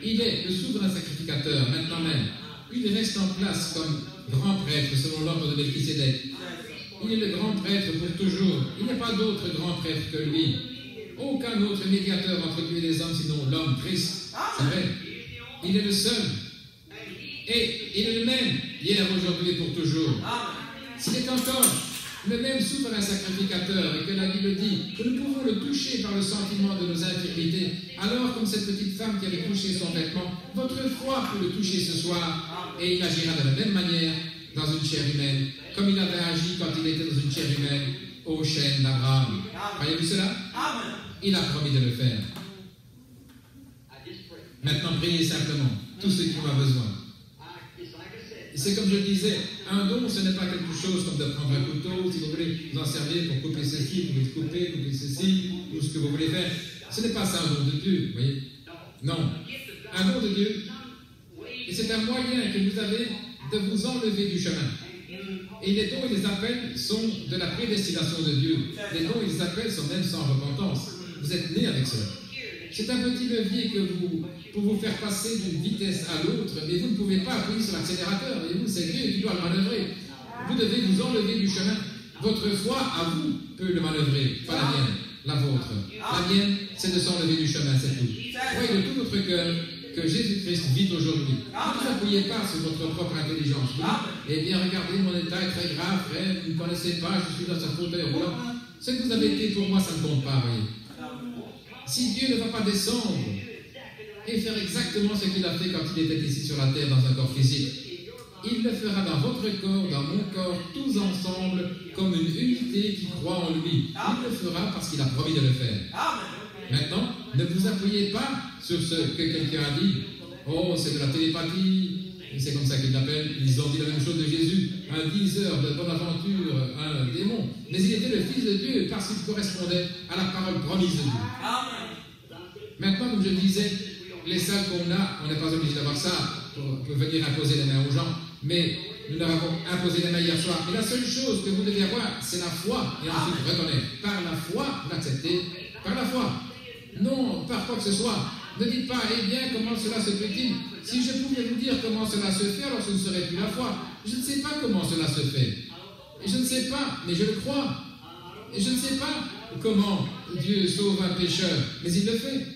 il est le souverain sacrificateur, maintenant même. Il reste en place comme grand prêtre, selon l'ordre de Melchisédek. Il est le grand prêtre pour toujours. Il n'y a pas d'autre grand prêtre que lui. Aucun autre médiateur entre Dieu et les hommes, sinon l'homme, Christ. C'est vrai. Il est le seul. Et il est le même, hier, aujourd'hui et pour toujours. S'il est encore le même souverain sacrificateur et que la Bible dit que nous pouvons le toucher par le sentiment de nos infirmités, alors comme cette petite femme qui avait touché son vêtement, votre foi peut le toucher ce soir et il agira de la même manière dans une chair humaine, comme il avait agi quand il était dans une chair humaine au chêne d'Abraham. Voyez-vous cela? Il a promis de le faire. Maintenant, priez simplement, tous ceux qui en ont besoin. C'est comme je le disais, un don, ce n'est pas quelque chose comme de prendre un couteau, si vous voulez vous en servir pour couper ceci, vous pouvez couper ceci, tout ce que vous voulez faire. Ce n'est pas ça un don de Dieu, vous voyez. Non. Un don de Dieu, et c'est un moyen que vous avez de vous enlever du chemin. Et les dons et les appels sont de la prédestination de Dieu. Les dons et les appels sont même sans repentance. Vous êtes nés avec cela. C'est un petit levier pour vous faire passer d'une vitesse à l'autre, mais vous ne pouvez pas appuyer sur l'accélérateur. Voyez-vous, c'est Dieu qui doit le manœuvrer. Vous devez vous enlever du chemin. Votre foi, à vous, peut le manœuvrer, pas la mienne, la vôtre. La mienne, c'est de s'enlever du chemin, c'est tout. Voyez de tout votre cœur que Jésus-Christ vit aujourd'hui. Ne vous appuyez pas sur votre propre intelligence. Eh bien, regardez, mon état est très grave, frère, vous ne me connaissez pas, je suis dans un fauteuil roulant. Ce que vous avez été pour moi, ça ne compte pas, voyez. Si Dieu ne va pas descendre et faire exactement ce qu'il a fait quand il était ici sur la terre dans un corps physique, il le fera dans votre corps, dans mon corps, tous ensemble, comme une unité qui croit en lui. Il le fera parce qu'il a promis de le faire. Maintenant, ne vous appuyez pas sur ce que quelqu'un a dit. Oh, c'est de la télépathie, c'est comme ça qu'ils l'appellent. Ils ont dit la même chose de Jésus. Un diseur de bonne aventure, un démon. Mais il était le Fils de Dieu parce qu'il correspondait à la parole promise de Dieu. Maintenant, comme je disais, les salles qu'on a, on n'est pas obligé d'avoir ça pour venir imposer les mains aux gens. Mais nous leur avons imposé les mains hier soir. Et la seule chose que vous devez avoir, c'est la foi. Et ensuite reconnaître. Par la foi, vous l'acceptez. Par la foi. Non, par quoi que ce soit. Ne dites pas, eh bien, comment cela se fait-il? Si je pouvais vous dire comment cela se fait, alors ce ne serait plus la foi. Je ne sais pas comment cela se fait. Et je ne sais pas, mais je le crois. Et je ne sais pas comment Dieu sauve un pécheur, mais il le fait.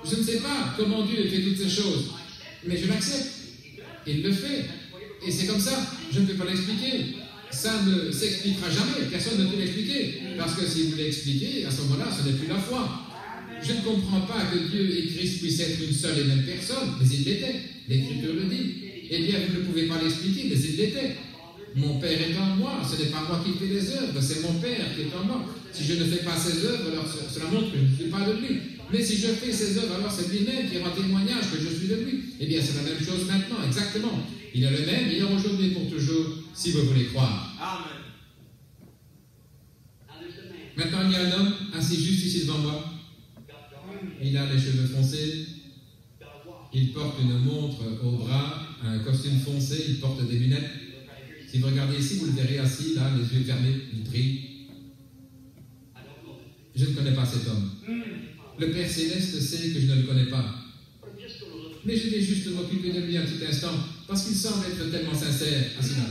Je ne sais pas comment Dieu fait toutes ces choses, mais je l'accepte. Il le fait. Et c'est comme ça. Je ne peux pas l'expliquer. Ça ne s'expliquera jamais. Personne ne peut l'expliquer. Parce que si vous l'expliquez, à ce moment-là, ce n'est plus la foi. Je ne comprends pas que Dieu et Christ puissent être une seule et même personne, mais il l'était. L'Écriture le dit. Eh bien, vous ne pouvez pas l'expliquer, mais il l'était. Mon Père est en moi, ce n'est pas moi qui fais les œuvres, c'est mon Père qui est en moi. Si je ne fais pas ses œuvres, alors cela montre que je ne suis pas de lui. Mais si je fais ses œuvres, alors c'est lui-même qui rend témoignage que je suis de lui. Eh bien, c'est la même chose maintenant, exactement. Il est le même, hier, aujourd'hui, pour toujours, si vous voulez croire. Amen. Maintenant, il y a un homme assis juste ici devant moi. Il a les cheveux foncés. Il porte une montre au bras, un costume foncé, il porte des lunettes. Si vous regardez ici, vous le verrez assis, là, les yeux fermés, il prie. Je ne connais pas cet homme. Le Père Céleste sait que je ne le connais pas. Mais je vais juste m'occuper de lui un petit instant, parce qu'il semble être tellement sincère, assis là.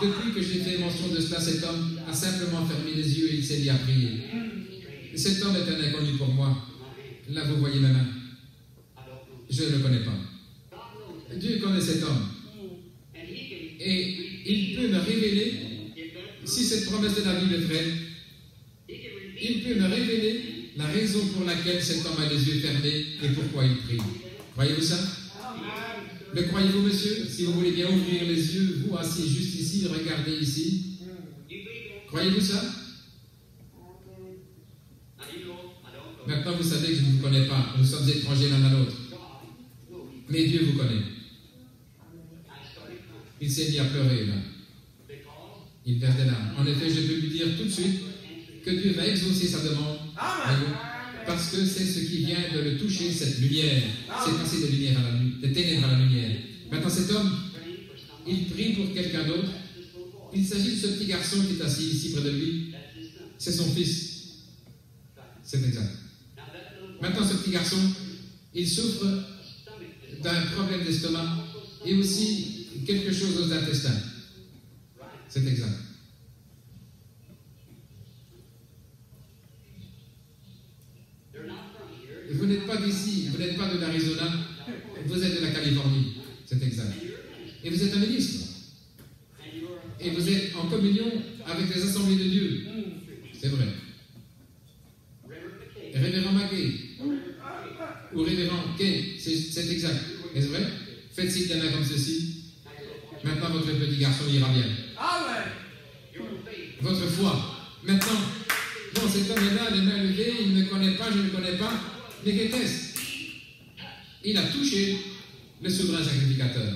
Depuis que j'ai fait mention de cela, cet homme a simplement fermé les yeux et il s'est mis à prier. Cet homme est un inconnu pour moi. Là, vous voyez ma main. Je ne le connais pas. Dieu connaît cet homme. Et il peut me révéler, si cette promesse de la Bible est vraie, il peut me révéler la raison pour laquelle cet homme a les yeux fermés et pourquoi il prie. Croyez-vous ça? Le croyez-vous, monsieur? Si vous voulez bien ouvrir les yeux, vous assis juste ici, regardez ici. Croyez-vous ça? Maintenant, vous savez que je ne vous connais pas. Nous sommes étrangers l'un à l'autre. Mais Dieu vous connaît. Il s'est mis à pleurer, là. Il verse des larmes. En effet, je peux lui dire tout de suite que Dieu va exaucer sa demande. Parce que c'est ce qui vient de le toucher, cette lumière. C'est passé de lumière à la nuit, de ténèbres à la lumière. Maintenant, cet homme, il prie pour quelqu'un d'autre. Il s'agit de ce petit garçon qui est assis ici près de lui. C'est son fils. C'est exact. Maintenant, ce petit garçon, il souffre d'un problème d'estomac et aussi quelque chose aux intestins. C'est exact. Vous n'êtes pas d'ici, vous n'êtes pas de l'Arizona, vous êtes de la Californie. C'est exact. Et vous êtes un ministre. Et vous êtes en communion avec les assemblées de Dieu. C'est vrai. Révérend McKay ou Révérend Kay, c'est exact. Est-ce vrai? Faites signe des mains comme ceci. Maintenant, votre petit garçon ira bien. Votre foi. Maintenant, bon, cet homme est là, les mains levées, il ne me connaît pas, je ne le connais pas. Mais qu'est-ce? Il a touché le souverain sacrificateur.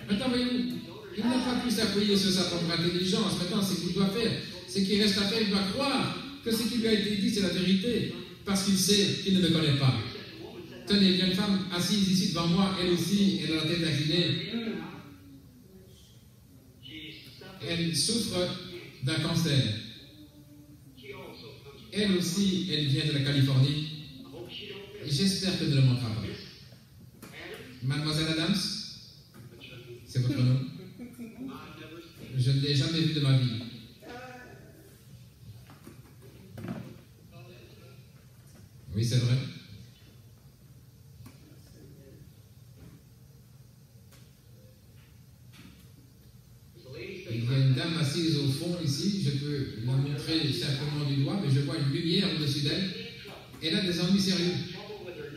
Maintenant, voyez-vous, il n'a pas pu s'appuyer sur sa propre intelligence. Maintenant, ce qu'il doit faire, c'est qu'il reste à faire, il doit croire que ce qui lui a été dit, c'est la vérité. Parce qu'il sait qu'il ne me connaît pas. Tenez, il y a une femme assise ici devant moi, elle aussi, elle a la tête inclinée. Elle souffre d'un cancer. Elle aussi, elle vient de la Californie. J'espère qu'elle ne le manquera pas. Mademoiselle Adams, c'est votre nom? Je ne l'ai jamais vu de ma vie. Oui, c'est vrai. Il y a une dame assise au fond ici, je peux la montrer simplement du doigt, mais je vois une lumière au-dessus d'elle. Elle a des ennuis sérieux.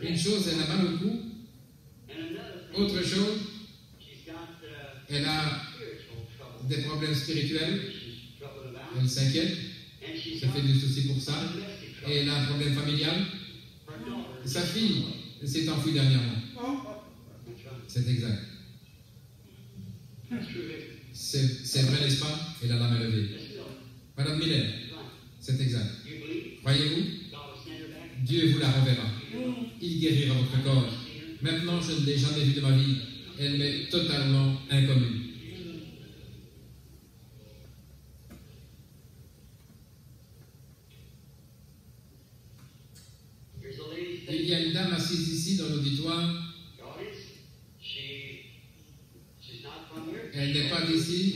Une chose, elle a mal au cou. Autre chose, elle a des problèmes spirituels. Elle s'inquiète. Ça fait du souci pour ça. Et elle a un problème familial. Sa fille s'est enfuie dernièrement. C'est exact. C'est vrai, n'est-ce pas? Elle a la main levée. Madame Miller, c'est exact. Croyez-vous? Dieu vous la reverra. Il guérira votre corps. Maintenant, je ne l'ai jamais vue de ma vie. Elle m'est totalement inconnue. Il y a une dame assise ici dans l'auditoire. Elle n'est pas d'ici.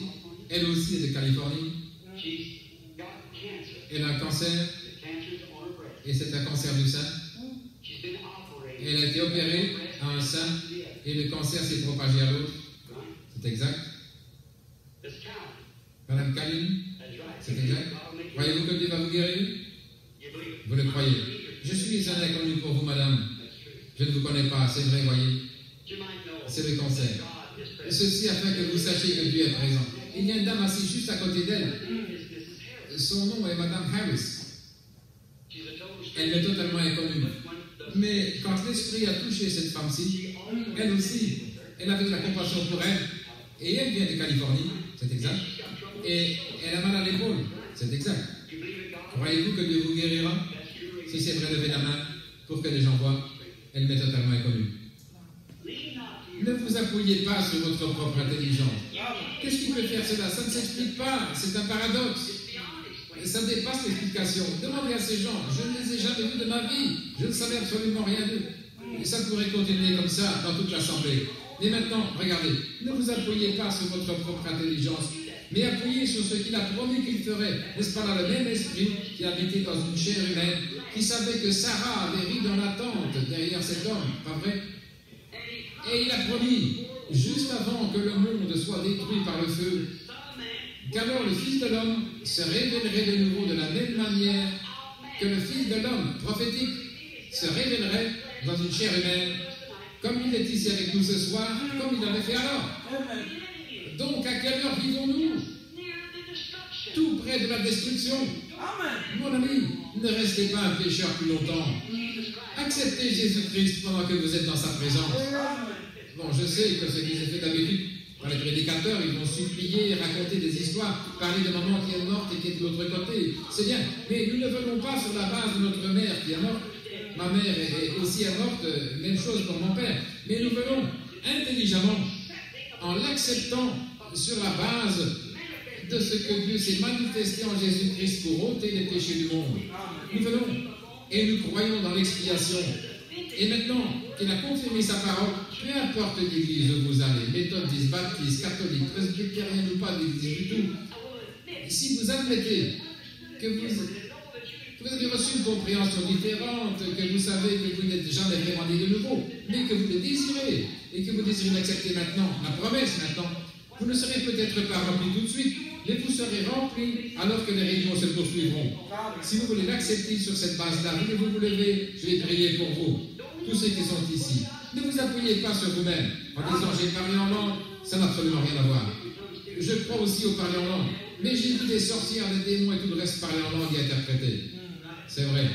Elle aussi est de Californie. Elle a un cancer. Et c'est un cancer du sein. Elle a été opérée à un sein et le cancer s'est propagé à l'autre. C'est exact. Madame Kaline, c'est exact. Croyez-vous que Dieu va vous guérir? Vous le croyez? Je suis un inconnu pour vous, madame. Je ne vous connais pas, c'est vrai, voyez. C'est le cancer. Ceci afin que vous sachiez que Dieu est présent. Il y a une dame assise juste à côté d'elle. Son nom est Madame Harris. elle m'est totalement inconnue. Mais quand l'Esprit a touché cette femme-ci, elle aussi, elle avait de la compassion pour elle. Et elle vient de Californie, c'est exact. Et elle a mal à l'épaule, c'est exact. Croyez-vous que Dieu vous guérira? Si c'est vrai, levez la main pour que les gens voient. Elle m'est totalement inconnue. Ne vous appuyez pas sur votre propre intelligence. Qu'est-ce qui peut faire cela? Ça ne s'explique pas, c'est un paradoxe. Ça dépasse l'explication. Demandez à ces gens, je ne les ai jamais vus de ma vie, je ne savais absolument rien d'eux. Et ça pourrait continuer comme ça dans toute l'assemblée. Mais maintenant, regardez, ne vous appuyez pas sur votre propre intelligence, mais appuyez sur ce qu'il a promis qu'il ferait. N'est-ce pas là le même esprit qui habitait dans une chair humaine, qui savait que Sarah avait ri dans la tente derrière cet homme, pas vrai? Et il a promis, juste avant que le monde soit détruit par le feu, qu'alors le Fils de l'homme se révélerait de nouveau de la même manière que le Fils de l'homme prophétique se révélerait dans une chair humaine, comme il est ici avec nous ce soir, comme il l'avait fait alors. Donc, à quelle heure vivons-nous? Tout près de la destruction. Mon ami, ne restez pas un pécheur plus longtemps. Acceptez Jésus-Christ pendant que vous êtes dans sa présence. Bon, je sais que ce qui s'est fait d'habitude dans les prédicateurs, ils vont supplier, raconter des histoires, parler de maman qui est morte et qui est de l'autre côté. C'est bien, mais nous ne venons pas sur la base de notre mère qui est morte. Ma mère est aussi morte, même chose pour mon père. Mais nous venons intelligemment, en l'acceptant sur la base de ce que Dieu s'est manifesté en Jésus-Christ pour ôter les péchés du monde. Nous venons et nous croyons dans l'expiation. Et maintenant qu'il a confirmé sa parole, peu importe l'église où vous allez, méthodiste, baptiste, catholique, presbytérien ou pas d'église du tout, si vous admettez que vous avez reçu une compréhension différente, que vous savez que vous n'êtes jamais vraiment né de nouveau, mais que vous le désirez, et que vous désirez l'accepter maintenant, la promesse maintenant, vous ne serez peut-être pas rempli tout de suite, mais vous serez rempli alors que les réunions se poursuivront. Si vous voulez l'accepter sur cette base-là, voulez-vous vous lever? Je vais prier pour vous, tous ceux qui sont ici. Ne vous appuyez pas sur vous-même en disant j'ai parlé en langue, ça n'a absolument rien à voir. Je crois aussi au parler en langue, mais j'ai vu des sorcières, des démons et tout le reste parler en langue et interpréter. C'est vrai.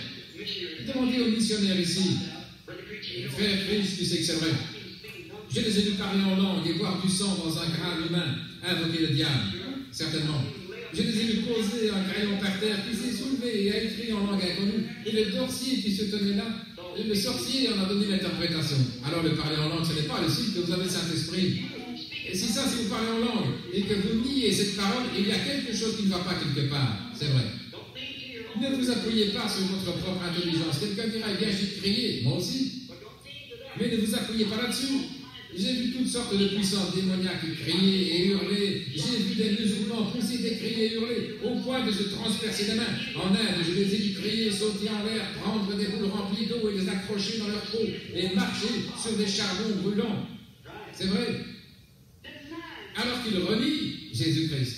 Demandez aux missionnaires ici. Frère Christ, tu sais que c'est vrai. Je les ai vus parler en langue et boire du sang dans un crâne humain, invoquer le diable. Certainement. Je les ai vus poser un crayon par terre qui s'est soulevé et a écrit en langue inconnue. Et le sorcier qui se tenait là, le sorcier en a donné l'interprétation. Alors le parler en langue, ce n'est pas le signe que vous avez le Saint-Esprit. Et si ça, si vous parlez en langue et que vous niez cette parole, il y a quelque chose qui ne va pas quelque part. C'est vrai. Ne vous appuyez pas sur votre propre intelligence. Quelqu'un dira, bien, j'ai crié, moi aussi. Mais ne vous appuyez pas là-dessus. J'ai vu toutes sortes de puissances démoniaques crier et hurler. J'ai vu des musulmans pousser des cris et hurler au point de se transpercer les mains. En Inde, je les ai vus crier, sauter en l'air, prendre des boules remplies d'eau et les accrocher dans leur peau et marcher sur des charbons brûlants. C'est vrai. Alors qu'ils renient Jésus-Christ.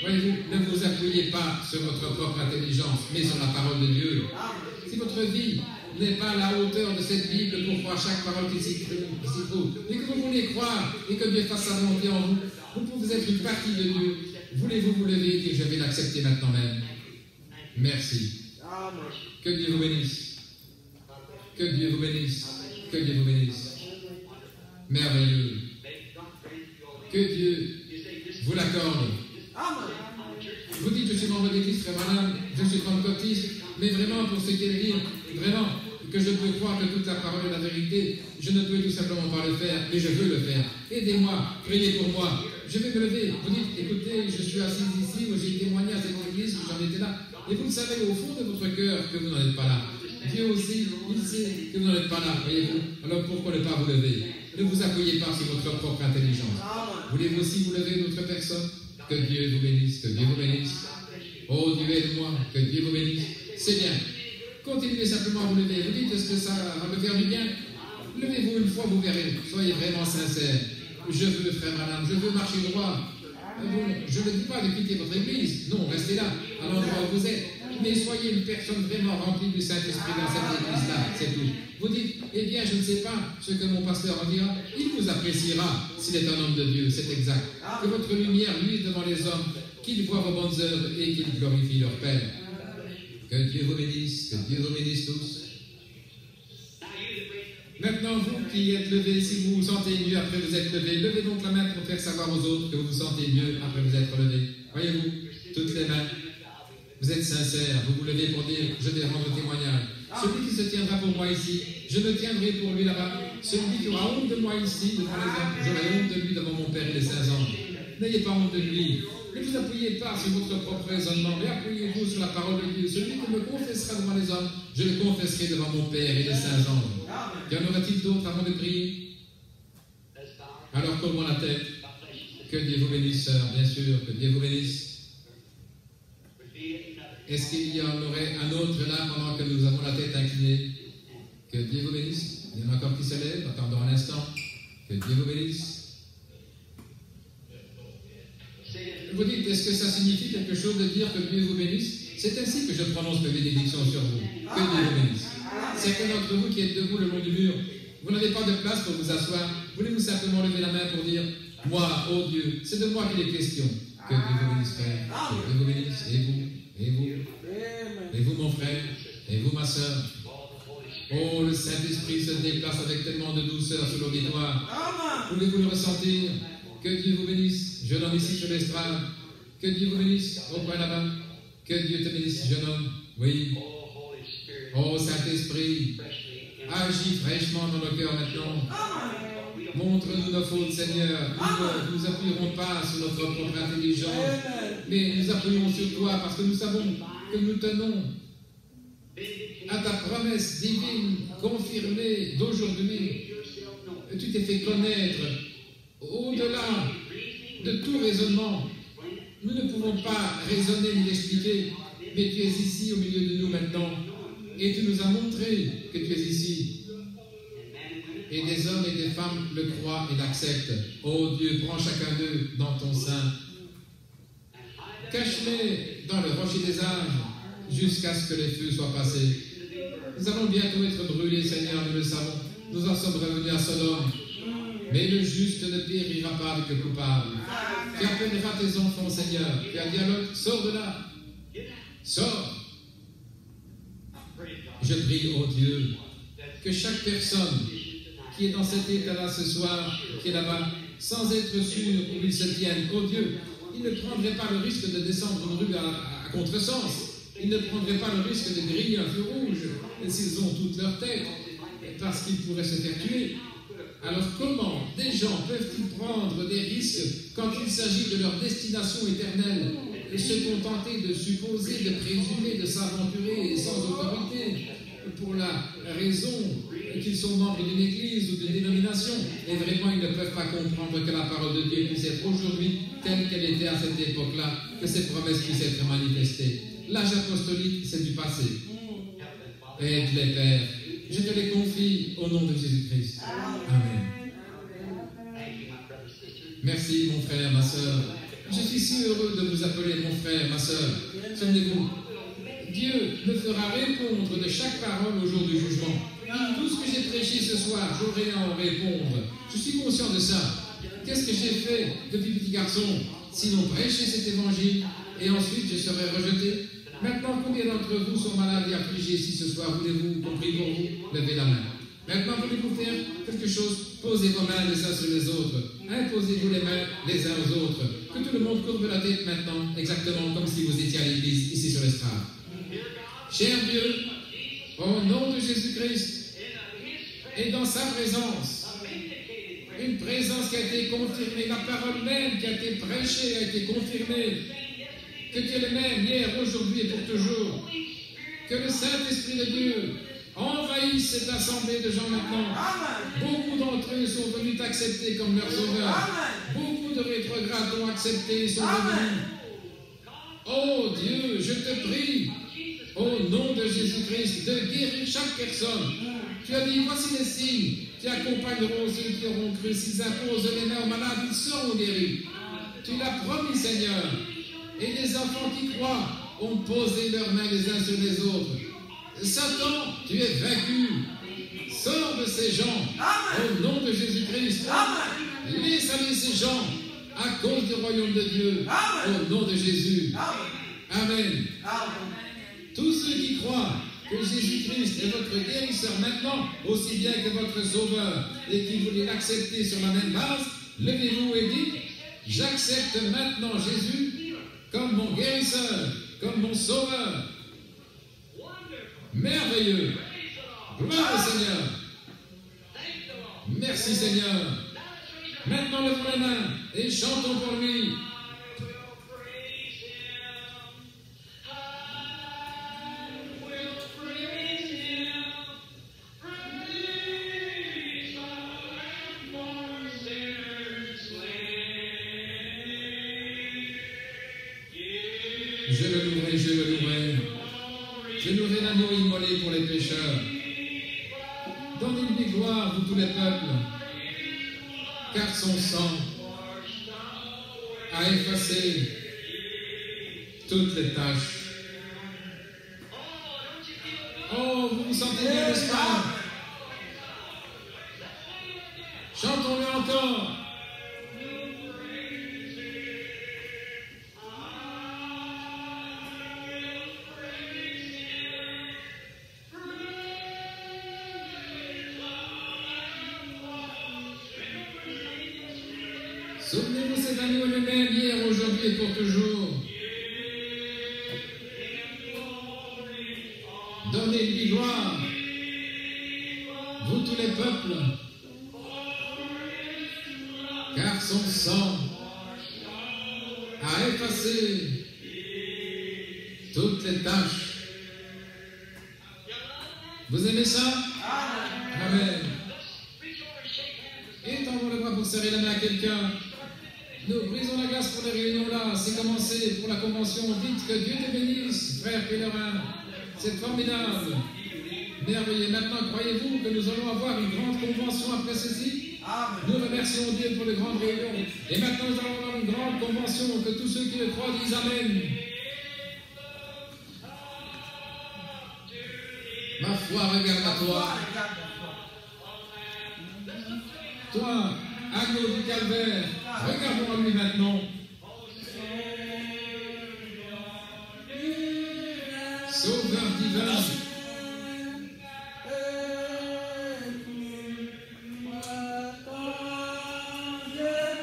Voyez-vous, ne vous appuyez pas sur votre propre intelligence, mais sur la parole de Dieu. Si votre vie n'est pas à la hauteur de cette Bible pour croire chaque parole qui s'y trouve, mais que vous voulez croire et que Dieu fasse sa volonté en vous, vous pouvez être une partie de Dieu. Voulez-vous vous lever et dire je vais l'accepter maintenant même? Merci. Que Dieu vous bénisse. Que Dieu vous bénisse. Que Dieu vous bénisse. Merveilleux. Que Dieu vous l'accorde. Vous dites, je suis membre d'église très malade, je suis pentecôtiste, mais vraiment, pour ce qui est de dire, vraiment, que je peux croire que toute la parole est la vérité, je ne peux tout simplement pas le faire, mais je veux le faire. Aidez-moi, priez pour moi. Je vais me lever. Vous dites, écoutez, je suis assis ici, j'ai témoigné à cette église, j'en étais là. Et vous le savez au fond de votre cœur que vous n'en êtes pas là. Dieu aussi, il sait que vous n'en êtes pas là, voyez-vous. Alors pourquoi ne pas vous lever? Ne vous appuyez pas sur votre propre intelligence. Voulez-vous aussi vous lever d'autres personnes? Que Dieu vous bénisse, que Dieu vous bénisse. Oh Dieu aide-moi, que Dieu vous bénisse. C'est bien. Continuez simplement à vous lever. Vous dites, est-ce que ça va me faire du bien? Levez-vous une fois, vous verrez. Soyez vraiment sincères. Je veux, frère madame, je veux marcher droit. Je ne dis pas de quitter votre église. Non, restez là, à l'endroit où vous êtes. Mais soyez une personne vraiment remplie du Saint-Esprit dans cette église-là, c'est tout. Vous dites, eh bien, je ne sais pas ce que mon pasteur en dira. Il vous appréciera s'il est un homme de Dieu, c'est exact. Que votre lumière luise devant les hommes, qu'ils voient vos bonnes œuvres et qu'ils glorifient leur Père. Que Dieu vous bénisse, que Dieu vous bénisse tous. Maintenant, vous qui êtes levés, si vous vous sentez mieux après vous êtes levés, levez donc la main pour faire savoir aux autres que vous vous sentez mieux après vous être levés. Voyez-vous, toutes les mains. Vous êtes sincères, vous vous levez pour dire « Je vais rendre témoignage ». Celui qui se tiendra pour moi ici, je me tiendrai pour lui là-bas. Celui qui aura honte de moi ici, devant les hommes, j'aurai honte de lui devant mon Père et les saints anges. N'ayez pas honte de lui. Ne vous appuyez pas sur votre propre raisonnement, mais appuyez-vous sur la parole de Dieu. Celui qui me confessera devant les hommes, je le confesserai devant mon Père et les saints anges. Y en aura-t-il d'autres avant de prier? Alors tournons la tête. Que Dieu vous bénisse, sœur, bien sûr, que Dieu vous bénisse. Est-ce qu'il y en aurait un autre là pendant que nous avons la tête inclinée? Que Dieu vous bénisse. Il y en a encore qui se lèvent, attendons un instant. Que Dieu vous bénisse. Vous dites, est-ce que ça signifie quelque chose de dire que Dieu vous bénisse? C'est ainsi que je prononce mes bénédictions sur vous. Que Dieu vous bénisse. Certains d'entre vous qui êtes debout le long du mur, vous n'avez pas de place pour vous asseoir. Voulez-vous simplement lever la main pour dire, moi, oh Dieu, c'est de moi qu'il est question. Que Dieu vous bénisse, frère. Que Dieu vous bénisse. Et vous, et vous, et vous, mon frère, et vous, ma soeur. Oh, le Saint-Esprit se déplace avec tellement de douceur sur l'auditoire. Voulez-vous le ressentir? Que Dieu vous bénisse, jeune homme ici sur l'estrade. Que Dieu vous bénisse, au coin là-bas. Que Dieu te bénisse, jeune homme. Oui. Oh, Saint-Esprit, agis fraîchement dans nos cœurs maintenant. Montre-nous nos fautes, Seigneur. Nous ne nous appuierons pas sur notre propre intelligence, mais nous appuyons sur toi parce que nous savons que nous tenons à ta promesse divine confirmée d'aujourd'hui. Tu t'es fait connaître au-delà de tout raisonnement. Nous ne pouvons pas raisonner ni l'expliquer, mais tu es ici au milieu de nous maintenant et tu nous as montré que tu es ici. Et des hommes et des femmes le croient et l'acceptent. Oh Dieu, prends chacun d'eux dans ton sein. Cache-les dans le rocher des âges jusqu'à ce que les feux soient passés. Nous allons bientôt être brûlés, Seigneur, nous le savons. Nous en sommes revenus à Sodome. Mais le juste ne périra pas avec le coupable. Tu appelleras tes enfants, Seigneur. Tu as dit à l'autre, sors de là. Sors. Je prie, oh Dieu, que chaque personne qui est dans cet état-là ce soir, qui est là-bas, sans être sûr où il se tienne, oh Dieu, il ne prendrait pas le risque de descendre une rue à contresens. Ils ne prendraient pas le risque de griller un feu rouge s'ils ont toute leur tête, parce qu'ils pourraient se faire tuer. Alors comment des gens peuvent-ils prendre des risques quand il s'agit de leur destination éternelle et se contenter de supposer, de présumer, de s'aventurer sans autorité pour la raison qu'ils sont membres d'une église ou d'une dénomination? Et vraiment, ils ne peuvent pas comprendre que la parole de Dieu puisse être aujourd'hui telle qu'elle était à cette époque-là, que ces promesses puissent être manifestées. L'âge apostolique, c'est du passé. Aide-les, Père. Je te les confie au nom de Jésus-Christ. Amen. Merci, mon frère, ma soeur. Je suis si heureux de vous appeler mon frère, ma soeur. Souvenez-vous, Dieu me fera répondre de chaque parole au jour du jugement. Tout ce que j'ai prêché ce soir, j'aurai à en répondre. Je suis conscient de ça. Qu'est-ce que j'ai fait depuis petit garçon? Sinon prêcher cet évangile et ensuite je serai rejeté. Maintenant, combien d'entre vous sont malades et affligés ici ce soir? Voulez-vous qu'on prie pour vous? Levez la main. Maintenant, voulez-vous faire quelque chose? Posez vos mains les uns sur les autres. Imposez-vous les mains les uns aux autres. Que tout le monde courbe la tête maintenant, exactement comme si vous étiez à l'église, ici sur l'estrade. Cher Dieu, au nom de Jésus-Christ, et dans sa présence, une présence qui a été confirmée, la parole même qui a été prêchée a été confirmée, que tu es le même hier, aujourd'hui et pour toujours, que le Saint-Esprit de Dieu envahisse cette assemblée de gens maintenant. Beaucoup d'entre eux sont venus t'accepter comme leur sauveur. Beaucoup de rétrogrades t'ont accepté et sont venus. Oh Dieu, je te prie, au nom de Jésus-Christ, de guérir chaque personne. Tu as dit, voici les signes qui accompagneront ceux qui auront cru. S'ils imposent les mains aux malades, ils seront guéris. Tu l'as promis, Seigneur. Et les enfants qui croient ont posé leurs mains les uns sur les autres. Satan, tu es vaincu. Sors de ces gens. Au nom de Jésus-Christ. Laisse aller ces gens à cause du royaume de Dieu. Au nom de Jésus. Amen. Tous ceux qui croient que Jésus-Christ est votre guérisseur maintenant, aussi bien que votre sauveur, et qui voulez l'accepter sur la même base, levez-vous et dites, j'accepte maintenant Jésus comme mon guérisseur, comme mon sauveur. Merveilleux. Gloire au Seigneur. Merci Seigneur. Maintenant levons les mains et chantons pour lui. Je le louerai, je le louerai. Je louerai l'agneau immolé pour les pécheurs. Donnez-lui gloire, vous tous les peuples, car son sang a effacé toutes les tâches. Oh, vous vous sentez bien, n'est-ce pas? Chantons-le encore. Souvenez-vous, cet agneau le même hier, aujourd'hui et pour toujours. Donnez-lui gloire, vous tous les peuples, car son sang a effacé toutes les tâches. Vous aimez ça? Amen. Étendons le bras pour serrer la main à quelqu'un. Nous brisons la glace pour les réunions là. C'est commencé pour la convention. Dites que Dieu te bénisse, frère pèlerin. C'est formidable. Merveilleux. Maintenant, croyez-vous que nous allons avoir une grande convention après ceci? Nous remercions Dieu pour les grandes réunions. Et maintenant, nous allons avoir une grande convention. Que tous ceux qui le croient disent Amen. Ma foi, regarde à toi. Toi, agneau du calvaire, regardons à lui maintenant. Sauveur divin.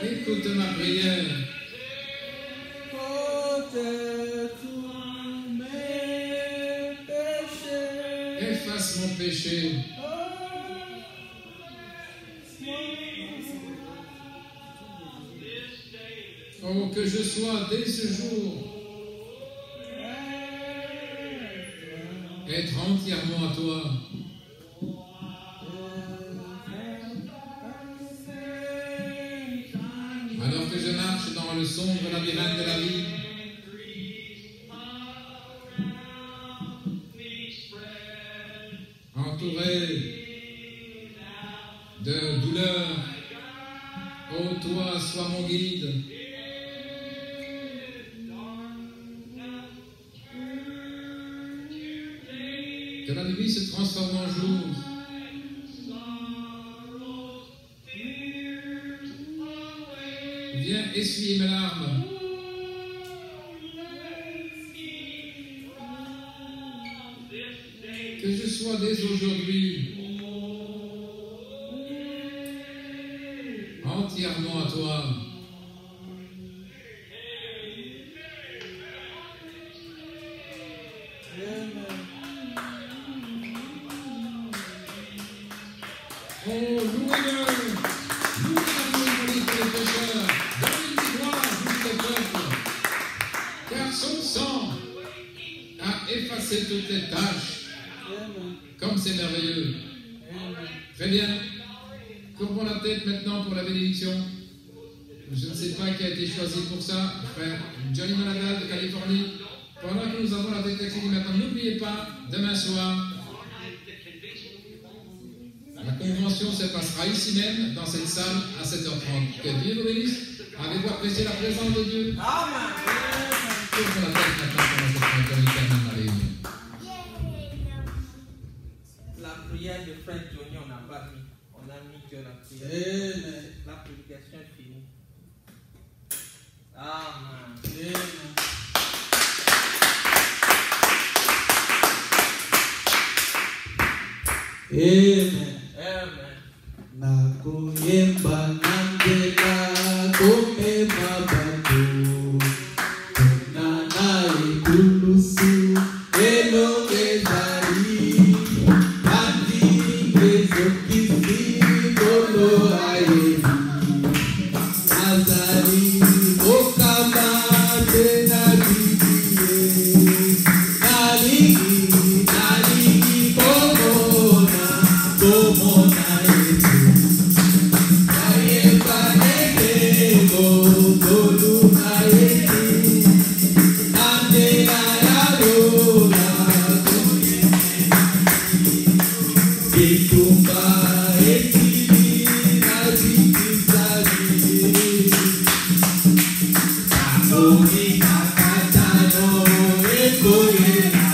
Écoute ma prière. Efface mon péché. Oh, que je sois dès ce jour être entièrement à toi. Alors que je marche dans le sombre labyrinthe de la vie, entouré de douleurs, oh toi, sois mon guide. Que la nuit se transforme en jour. Viens essuyer mes larmes. Que je sois dès aujourd'hui entièrement à toi. Oh, louez-le, louez-le pour les pécheurs, donnez-lui gloire, vous les peuples, car son sang a effacé toutes les tâches. Comme c'est merveilleux. Très bien. Courbons la tête maintenant pour la bénédiction. Je ne sais pas qui a été choisi pour ça, frère Johnny Malagal de Californie. Pendant que nous avons la tête exilée maintenant, n'oubliez pas, demain soir, la convention se passera ici même, dans cette salle, à 7h30. Que Dieu vous bénisse. Avez-vous apprécié la présence de Dieu? Amen. Courbons la tête maintenant pour la tête la réunion. La prière de frère Johnny, on n'a pas mis. On a mis que la prière. Amen. La prédication est finie. Amen. Amen. Amen. Nakoyemba nandela komema bato nana ekulusu elongezali andingezokisi kolo ayebi azali okama tena bibiye nalingi komona yesu ayeba negego koluna yesu andela yalola itumba etili nazikisali amoki kakatano ekoyela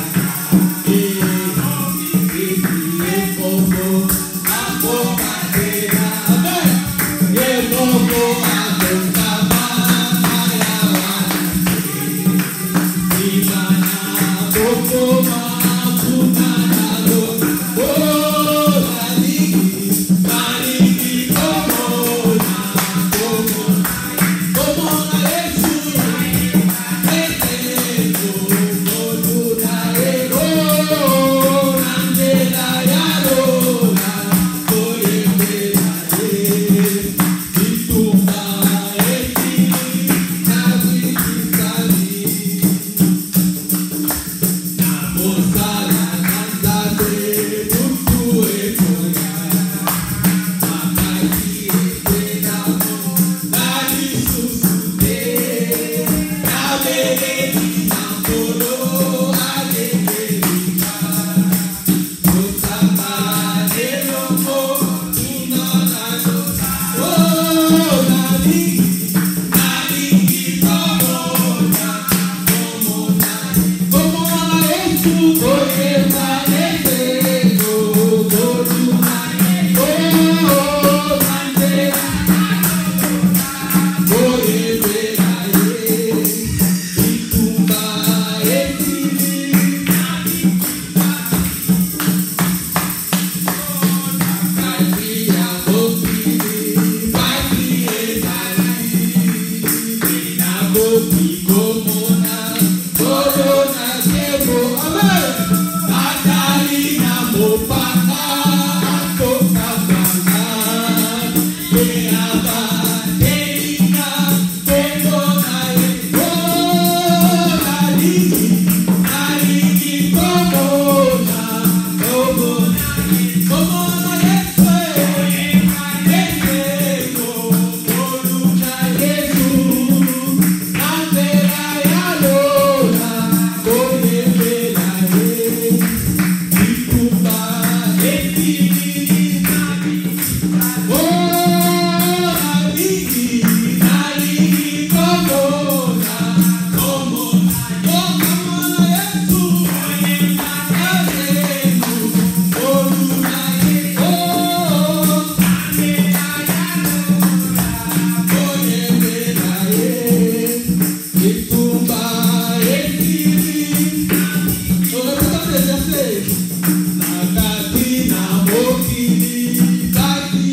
Nakati na mokili, kati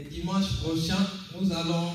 Et dimanche prochain, nous allons